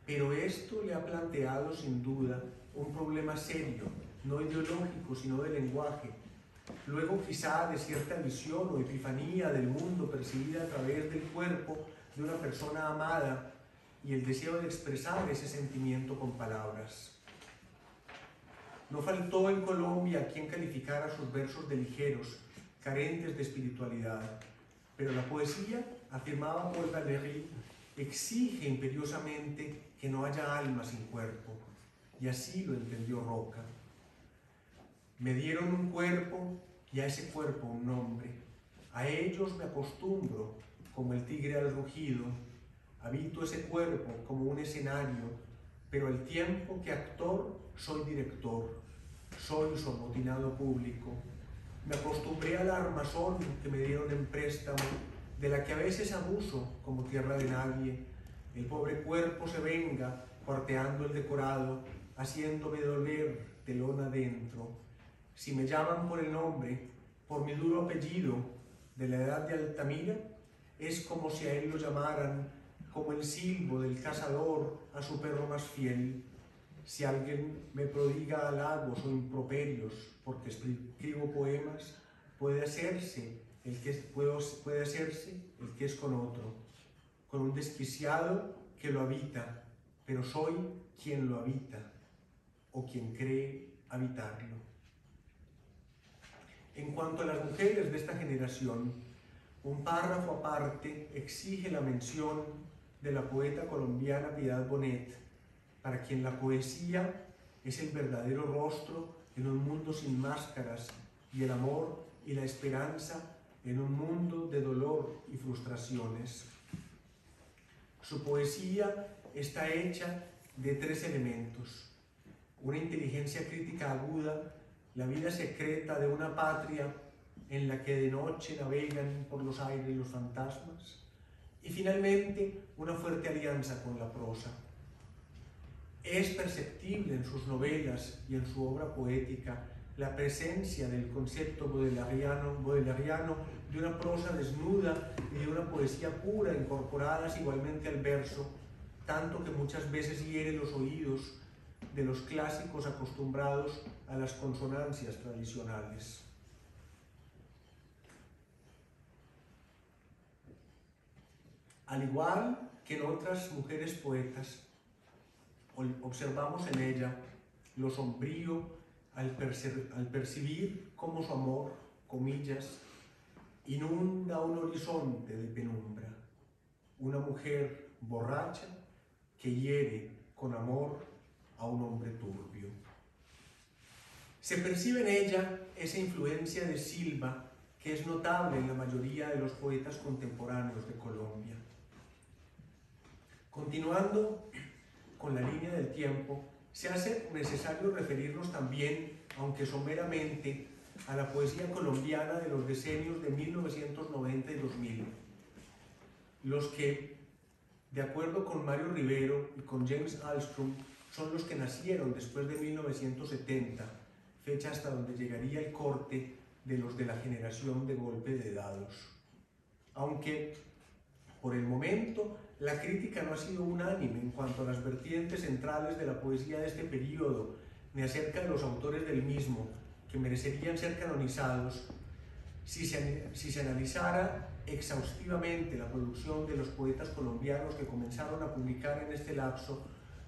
Speaker 2: Pero esto le ha planteado sin duda un problema serio, no ideológico, sino de lenguaje, luego quizá de cierta visión o epifanía del mundo percibida a través del cuerpo de una persona amada y el deseo de expresar ese sentimiento con palabras. No faltó en Colombia quien calificara sus versos de ligeros, carentes de espiritualidad, pero la poesía, afirmaba Paul Valéry, exige imperiosamente que no haya alma sin cuerpo, y así lo entendió Roca. Me dieron un cuerpo y a ese cuerpo un nombre. A ellos me acostumbro como el tigre al rugido. Habito ese cuerpo como un escenario, pero al tiempo que actor soy director. Soy su amotinado público. Me acostumbré al armazón que me dieron en préstamo, de la que a veces abuso como tierra de nadie. El pobre cuerpo se venga cuarteando el decorado, haciéndome doler telón adentro. Si me llaman por el nombre, por mi duro apellido de la edad de Altamira, es como si a él lo llamaran, como el silbo del cazador a su perro más fiel. Si alguien me prodiga halagos o improperios porque escribo poemas, puede hacerse el que es con otro, con un desquiciado que lo habita, pero soy quien lo habita o quien cree habitarlo. En cuanto a las mujeres de esta generación, un párrafo aparte exige la mención de la poeta colombiana Piedad Bonet, para quien la poesía es el verdadero rostro en un mundo sin máscaras y el amor y la esperanza en un mundo de dolor y frustraciones. Su poesía está hecha de 3 elementos: una inteligencia crítica aguda, la vida secreta de una patria en la que de noche navegan por los aires los fantasmas, y finalmente una fuerte alianza con la prosa. Es perceptible en sus novelas y en su obra poética la presencia del concepto bodeleriano de una prosa desnuda y de una poesía pura incorporadas igualmente al verso, tanto que muchas veces hiere los oídos de los clásicos acostumbrados a las consonancias tradicionales. Al igual que en otras mujeres poetas, observamos en ella lo sombrío al percibir cómo su amor, comillas, inunda un horizonte de penumbra. Una mujer borracha que hiere con amor a un hombre turbio. Se percibe en ella esa influencia de Silva que es notable en la mayoría de los poetas contemporáneos de Colombia. Continuando con la línea del tiempo, se hace necesario referirnos también, aunque someramente, a la poesía colombiana de los decenios de 1990 y 2000, los que, de acuerdo con Mario Rivero y con James Alstrom, son los que nacieron después de 1970, fecha hasta donde llegaría el corte de los de la generación de golpe de dados. Aunque, por el momento, la crítica no ha sido unánime en cuanto a las vertientes centrales de la poesía de este periodo, ni acerca de los autores del mismo, que merecerían ser canonizados. Si se analizara exhaustivamente la producción de los poetas colombianos que comenzaron a publicar en este lapso,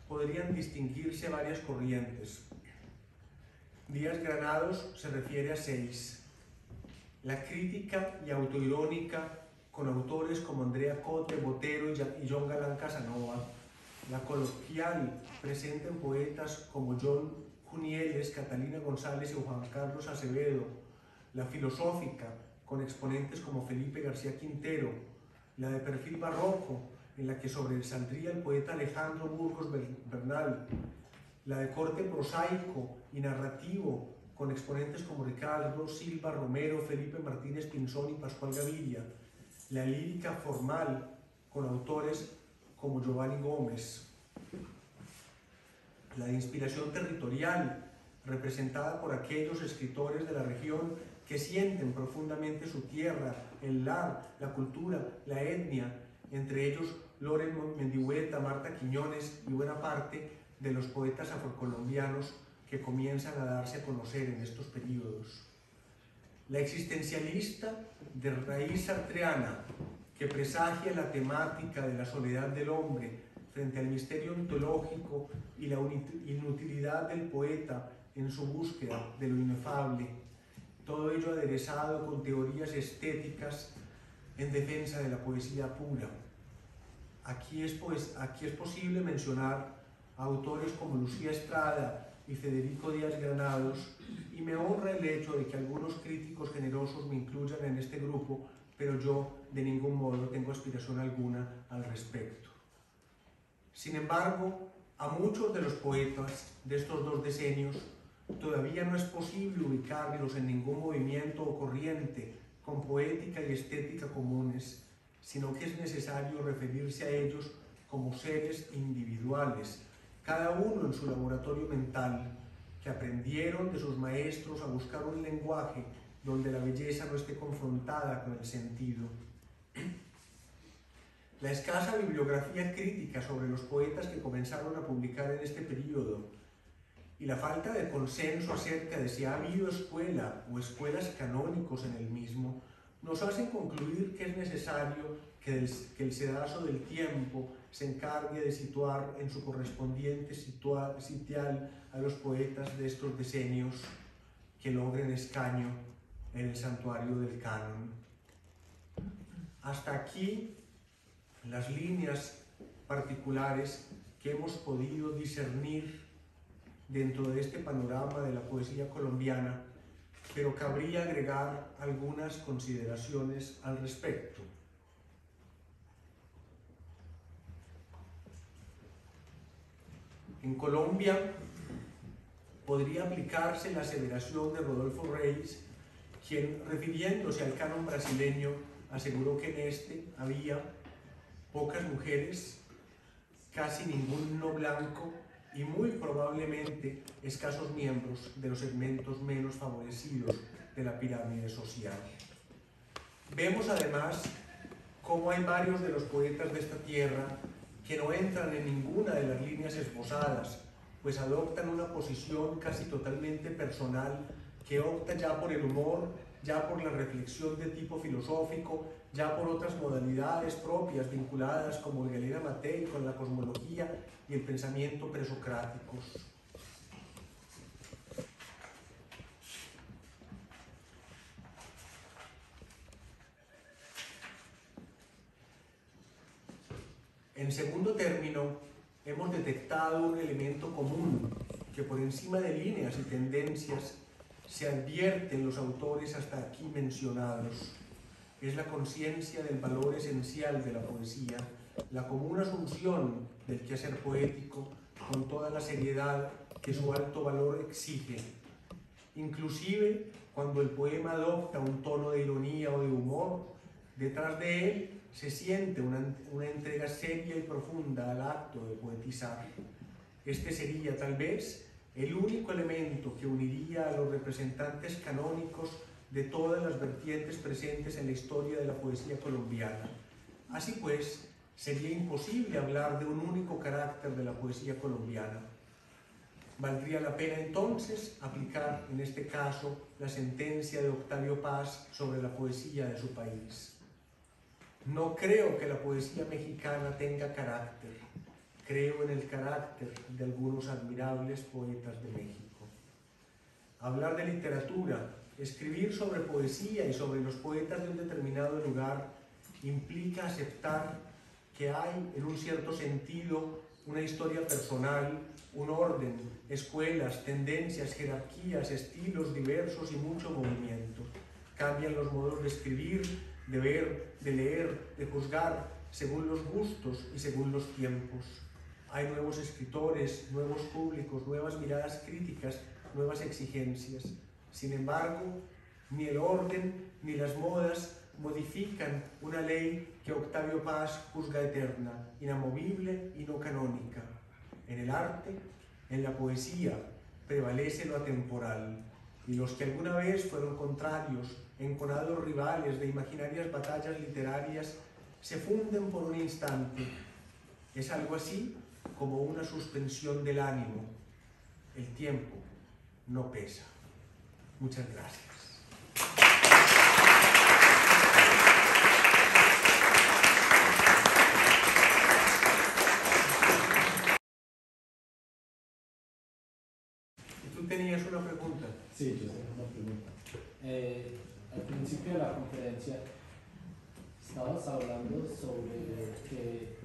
Speaker 2: podrían distinguirse varias corrientes. Díaz Granados se refiere a 6. La crítica y autoirónica con autores como Andrea Cote, Botero y John Galán Casanova. La coloquial presente en poetas como John Junieles, Catalina González y Juan Carlos Acevedo. La filosófica con exponentes como Felipe García Quintero. La de perfil barroco, en la que sobresaldría el poeta Alejandro Burgos Bernal. La de corte prosaico y narrativo, con exponentes como Ricardo Silva Romero, Felipe Martínez Pinzón y Pascual Gaviria. La lírica formal, con autores como Giovanni Gómez. La de inspiración territorial, representada por aquellos escritores de la región que sienten profundamente su tierra, el lar, la cultura, la etnia, entre ellos Loren Mendihueta, Marta Quiñones y buena parte de los poetas afrocolombianos que comienzan a darse a conocer en estos periodos. La existencialista de raíz sartreana, que presagia la temática de la soledad del hombre frente al misterio ontológico y la inutilidad del poeta en su búsqueda de lo inefable, todo ello aderezado con teorías estéticas en defensa de la poesía pura. Aquí es posible mencionar a autores como Lucía Estrada y Federico Díaz Granados, y me honra el hecho de que algunos críticos generosos me incluyan en este grupo, pero yo de ningún modo tengo aspiración alguna al respecto. Sin embargo, a muchos de los poetas de estos 2 decenios todavía no es posible ubicarlos en ningún movimiento o corriente con poética y estética comunes, sino que es necesario referirse a ellos como seres individuales, cada uno en su laboratorio mental, que aprendieron de sus maestros a buscar un lenguaje donde la belleza no esté confrontada con el sentido. La escasa bibliografía crítica sobre los poetas que comenzaron a publicar en este periodo y la falta de consenso acerca de si ha habido escuela o escuelas canónicos en el mismo nos hacen concluir que es necesario que el sedazo del tiempo se encargue de situar en su correspondiente sitial a los poetas de estos decenios que logren escaño en el santuario del canon. Hasta aquí las líneas particulares que hemos podido discernir dentro de este panorama de la poesía colombiana, pero cabría agregar algunas consideraciones al respecto. En Colombia podría aplicarse la aseveración de Rodolfo Reis, quien, refiriéndose al canon brasileño, aseguró que en este había pocas mujeres, casi ningún no blanco y muy probablemente escasos miembros de los segmentos menos favorecidos de la pirámide social. Vemos además cómo hay varios de los poetas de esta tierra que no entran en ninguna de las líneas esbozadas, pues adoptan una posición casi totalmente personal que opta ya por el humor, ya por la reflexión de tipo filosófico, ya por otras modalidades propias vinculadas como el Galena Matei con la cosmología y el pensamiento presocráticos. En segundo término, hemos detectado un elemento común que por encima de líneas y tendencias se advierte en los autores hasta aquí mencionados. Es la conciencia del valor esencial de la poesía, la común asunción del quehacer poético con toda la seriedad que su alto valor exige. Inclusive cuando el poema adopta un tono de ironía o de humor, detrás de él se siente una entrega seria y profunda al acto de poetizar. Este sería tal vez el único elemento que uniría a los representantes canónicos de todas las vertientes presentes en la historia de la poesía colombiana. Así pues, sería imposible hablar de un único carácter de la poesía colombiana. Valdría la pena entonces aplicar en este caso la sentencia de Octavio Paz sobre la poesía de su país. No creo que la poesía mexicana tenga carácter. creo en el carácter de algunos admirables poetas de México. Hablar de literatura, escribir sobre poesía y sobre los poetas de un determinado lugar implica aceptar que hay, en un cierto sentido, una historia personal, un orden, escuelas, tendencias, jerarquías, estilos diversos y mucho movimiento. Cambian los modos de escribir, de ver, de leer, de juzgar, según los gustos y según los tiempos. Hay nuevos escritores, nuevos públicos, nuevas miradas críticas, nuevas exigencias. Sin embargo, ni el orden ni las modas modifican una ley que Octavio Paz juzga eterna, inamovible y no canónica. En el arte, en la poesía, prevalece lo atemporal, y los que alguna vez fueron contrarios, enconados rivales de imaginarias batallas literarias, se funden por un instante. Es algo así como una suspensión del ánimo. El tiempo no pesa. Muchas gracias. ¿Tú tenías una pregunta?
Speaker 3: Sí, yo tengo una pregunta. Al principio de la conferencia estabas hablando sobre que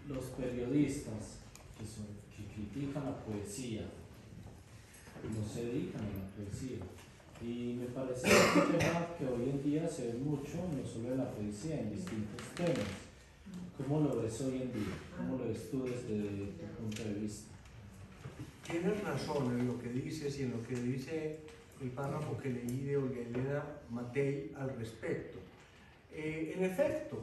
Speaker 3: los periodistas que critican la poesía no se dedican a la poesía. Y me parece un tema que hoy en día se ve mucho, no solo en la poesía, en distintos temas. ¿Cómo lo ves hoy en día? ¿Cómo lo ves tú desde tu punto de vista?
Speaker 2: Tienes razón en lo que dices y en lo que dice el párrafo que leí de Olga Elena Matei al respecto. En efecto,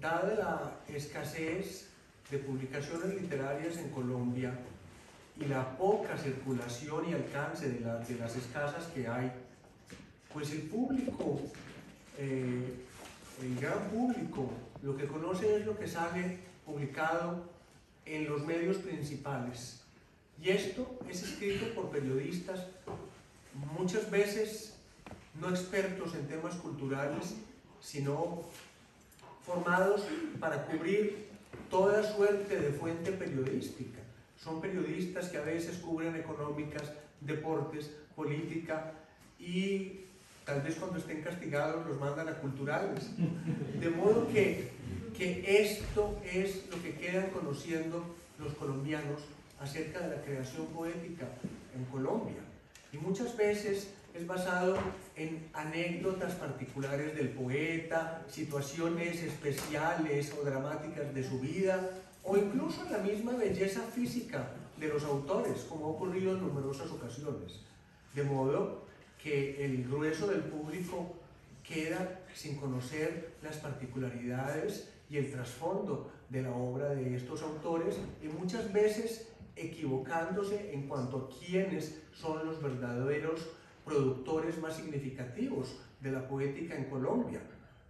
Speaker 2: dada la escasez de publicaciones literarias en Colombia y la poca circulación y alcance de las escasas que hay, pues el público, el gran público, lo que conoce es lo que sale publicado en los medios principales. Y esto es escrito por periodistas, muchas veces no expertos en temas culturales, sino formados para cubrir toda suerte de fuente periodística. Son periodistas que a veces cubren económicas, deportes, política y tal vez cuando estén castigados los mandan a culturales. De modo que esto es lo que quedan conociendo los colombianos acerca de la creación poética en Colombia. Y muchas veces es basado en anécdotas particulares del poeta, situaciones especiales o dramáticas de su vida, o incluso en la misma belleza física de los autores, como ha ocurrido en numerosas ocasiones. De modo que el grueso del público queda sin conocer las particularidades y el trasfondo de la obra de estos autores, y muchas veces equivocándose en cuanto a quiénes son los verdaderos productores más significativos de la poética en Colombia.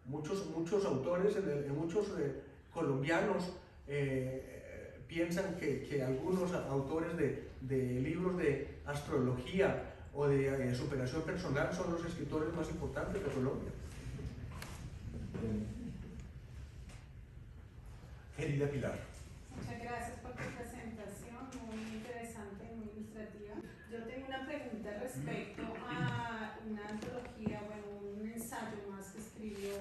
Speaker 2: Muchos autores, muchos colombianos piensan que algunos autores de libros de astrología o de superación personal son los escritores más importantes de Colombia. Querida Pilar.
Speaker 4: Muchas gracias por tu presentación, muy interesante, muy ilustrativa. Yo tengo una pregunta respecto a una antología, bueno, un ensayo más que escribió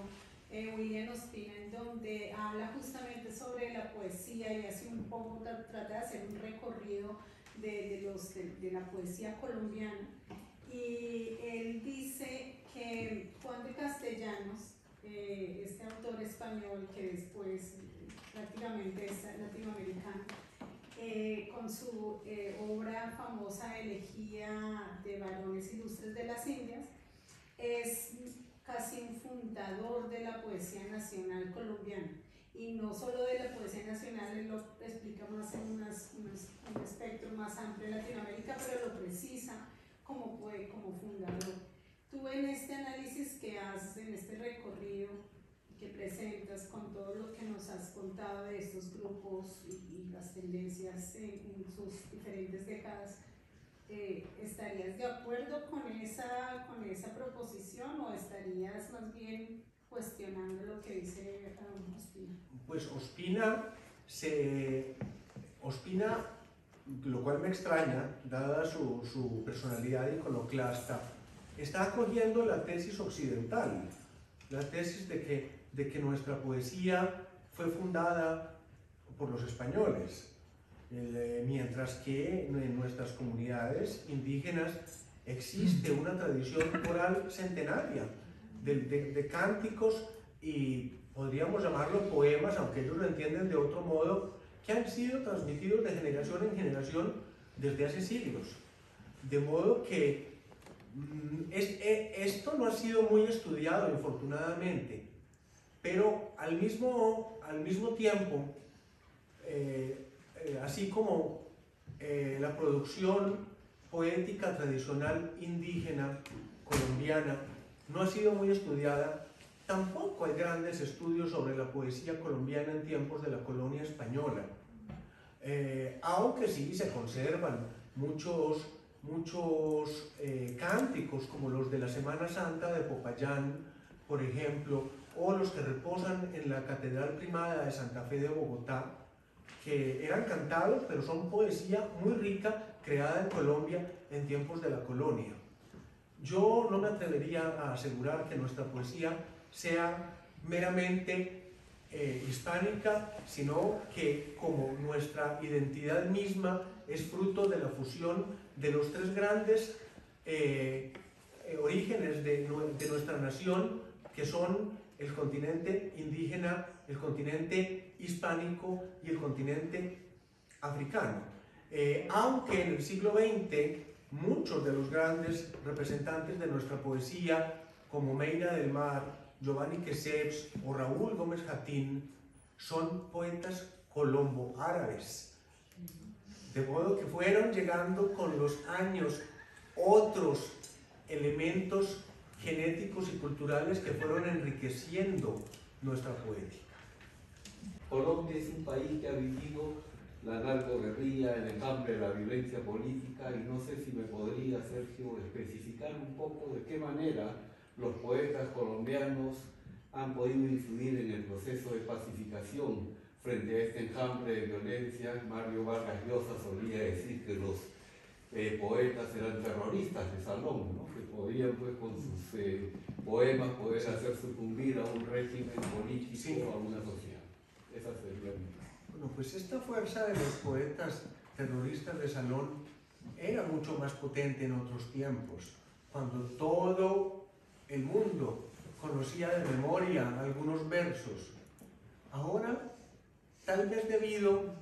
Speaker 4: William Ospina, en donde habla justamente sobre la poesía y hace un poco, trata de hacer un recorrido de la poesía colombiana. Y él dice que Juan de Castellanos, este autor español que después prácticamente es latinoamericano, con su obra famosa Elegía de varones ilustres de las Indias, es casi un fundador de la poesía nacional colombiana. Y no solo de la poesía nacional, él lo explica más en un espectro más amplio de Latinoamérica, pero lo precisa como fundador. Tú en este análisis que haces, en este recorrido que presentas con todo lo que nos has contado de estos grupos y las tendencias en sus diferentes décadas, ¿estarías de acuerdo con esa proposición o estarías más bien cuestionando lo que dice Ospina?
Speaker 2: Pues Ospina se Ospina, lo cual me extraña, dada su personalidad iconoclasta, está acogiendo la tesis occidental, la tesis de que nuestra poesía fue fundada por los españoles, mientras que en nuestras comunidades indígenas existe una tradición oral centenaria de cánticos y podríamos llamarlo poemas, aunque ellos lo entienden de otro modo, que han sido transmitidos de generación en generación desde hace siglos. De modo que esto no ha sido muy estudiado, infortunadamente, pero al mismo tiempo, así como la producción poética tradicional indígena colombiana no ha sido muy estudiada, tampoco hay grandes estudios sobre la poesía colombiana en tiempos de la colonia española, aunque sí se conservan muchos cánticos como los de la Semana Santa de Popayán, por ejemplo, o los que reposan en la Catedral Primada de Santa Fe de Bogotá, que eran cantados, pero son poesía muy rica creada en Colombia en tiempos de la colonia. Yo no me atrevería a asegurar que nuestra poesía sea meramente hispánica, sino que como nuestra identidad misma es fruto de la fusión de los tres grandes orígenes de nuestra nación, que son el continente indígena, el continente hispánico y el continente africano. Aunque en el siglo XX muchos de los grandes representantes de nuestra poesía, como Meira del Mar, Giovanni Queseps o Raúl Gómez Jatín, son poetas colombo-árabes. De modo que fueron llegando con los años otros elementos genéticos y culturales que fueron enriqueciendo nuestra poética.
Speaker 5: Colombia es un país que ha vivido la narcoguerrilla, el enjambre de la violencia política, y no sé si me podría, Sergio, especificar un poco de qué manera los poetas colombianos han podido influir en el proceso de pacificación frente a este enjambre de violencia. Mario Vargas Llosa solía decir que los poetas eran terroristas de salón, ¿no? Que podían, pues, con sus poemas poder hacer sucumbir a un régimen político, sí, a una sociedad. Esa sería mi...
Speaker 2: Bueno, pues esta fuerza de los poetas terroristas de salón era mucho más potente en otros tiempos, cuando todo el mundo conocía de memoria algunos versos. Ahora, tal vez debido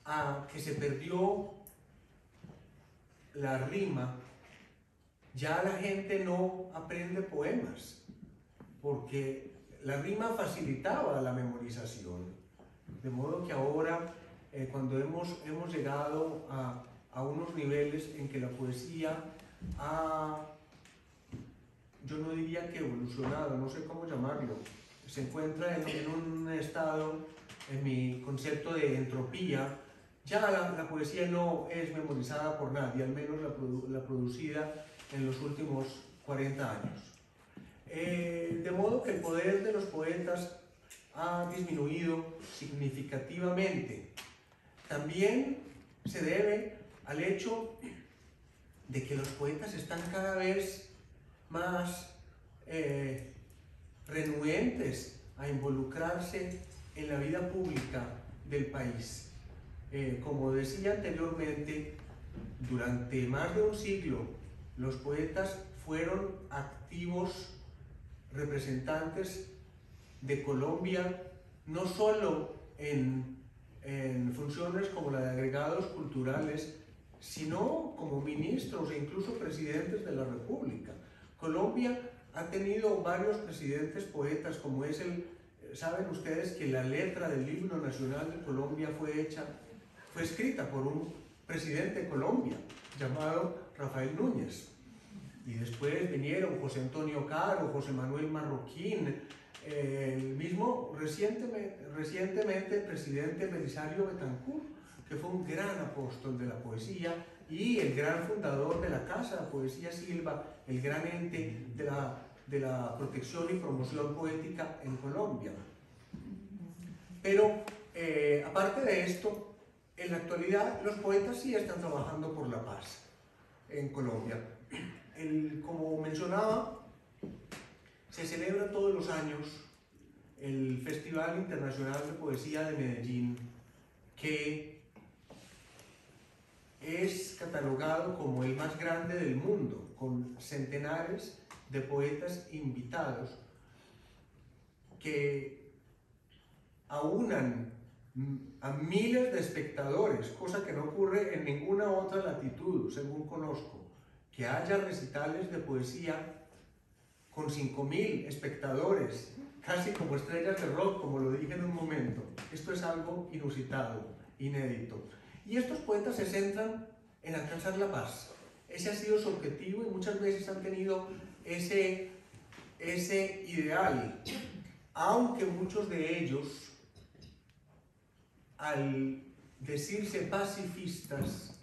Speaker 2: a que se perdió la rima, ya la gente no aprende poemas, porque la rima facilitaba la memorización. De modo que ahora, cuando hemos llegado a unos niveles en que la poesía ha, yo no diría que evolucionado, no sé cómo llamarlo, se encuentra en un estado, en mi concepto de entropía, ya la poesía no es memorizada por nadie, al menos la producida en los últimos 40 años. De modo que el poder de los poetas ha disminuido significativamente. También se debe al hecho de que los poetas están cada vez más renuentes a involucrarse en la vida pública del país. Como decía anteriormente, durante más de un siglo los poetas fueron activos representantes de Colombia, no solo en funciones como la de agregados culturales, sino como ministros e incluso presidentes de la República. Colombia ha tenido varios presidentes poetas, como es saben ustedes que la letra del himno nacional de Colombia fue escrita por un presidente de Colombia llamado Rafael Núñez. Y después vinieron José Antonio Caro, José Manuel Marroquín, el mismo recientemente presidente Belisario Betancur, que fue un gran apóstol de la poesía y el gran fundador de la Casa Poesía Silva, el gran ente de la protección y promoción poética en Colombia. Pero aparte de esto, en la actualidad los poetas sí están trabajando por la paz en Colombia. Como mencionaba, se celebra todos los años el Festival Internacional de Poesía de Medellín, que es catalogado como el más grande del mundo, con centenares de poetas invitados que aunan a miles de espectadores, cosa que no ocurre en ninguna otra latitud, según conozco, que haya recitales de poesía con 5.000 espectadores, casi como estrellas de rock, como lo dije en un momento. Esto es algo inusitado, inédito. Y estos poetas se centran en alcanzar la paz. Ese ha sido su objetivo y muchas veces han tenido ese ideal, aunque muchos de ellos, al decirse pacifistas,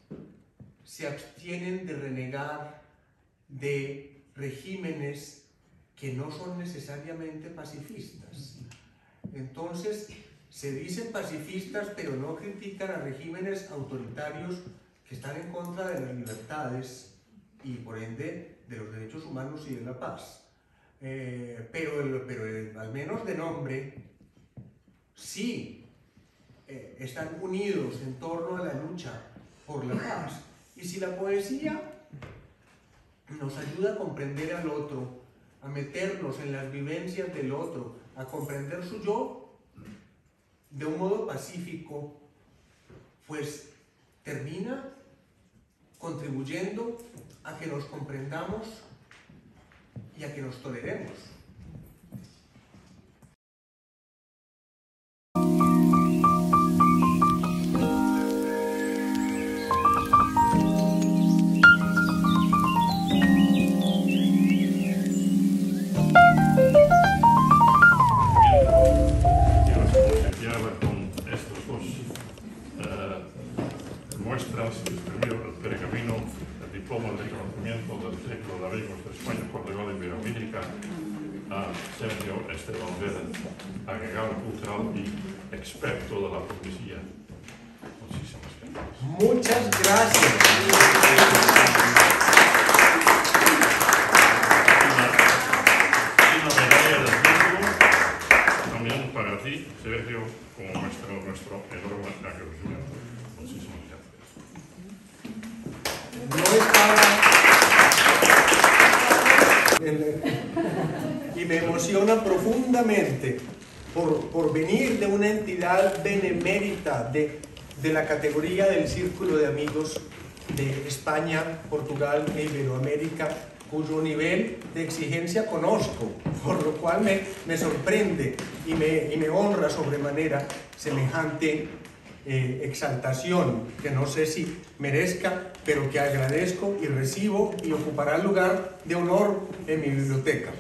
Speaker 2: se abstienen de renegar de regímenes que no son necesariamente pacifistas. Entonces, se dicen pacifistas, pero no critican a regímenes autoritarios que están en contra de las libertades y, por ende, de los derechos humanos y de la paz. Pero al menos de nombre, sí están unidos en torno a la lucha por la paz. Y si la poesía nos ayuda a comprender al otro, a meternos en las vivencias del otro, a comprender su yo de un modo pacífico, pues termina contribuyendo a que nos comprendamos y a que nos toleremos.
Speaker 1: Muestras, primero el pergamino, el diploma de reconocimiento del Círculo de Amigos de España, Portugal y Iberoamérica, a Sergio Esteban Vélez, agregado cultural y experto de la poesía. Muchísimas gracias.
Speaker 2: Muchas gracias.
Speaker 1: Una medalla del título también para ti, Sergio, como nuestro enorme agradecimiento. Muchísimas gracias.
Speaker 2: No estaba... Y me emociona profundamente por venir de una entidad benemérita de la categoría del Círculo de Amigos de España, Portugal e Iberoamérica, cuyo nivel de exigencia conozco, por lo cual me sorprende y me honra sobremanera semejante exaltación, que no sé si merezca, pero que agradezco y recibo y ocupará lugar de honor en mi biblioteca.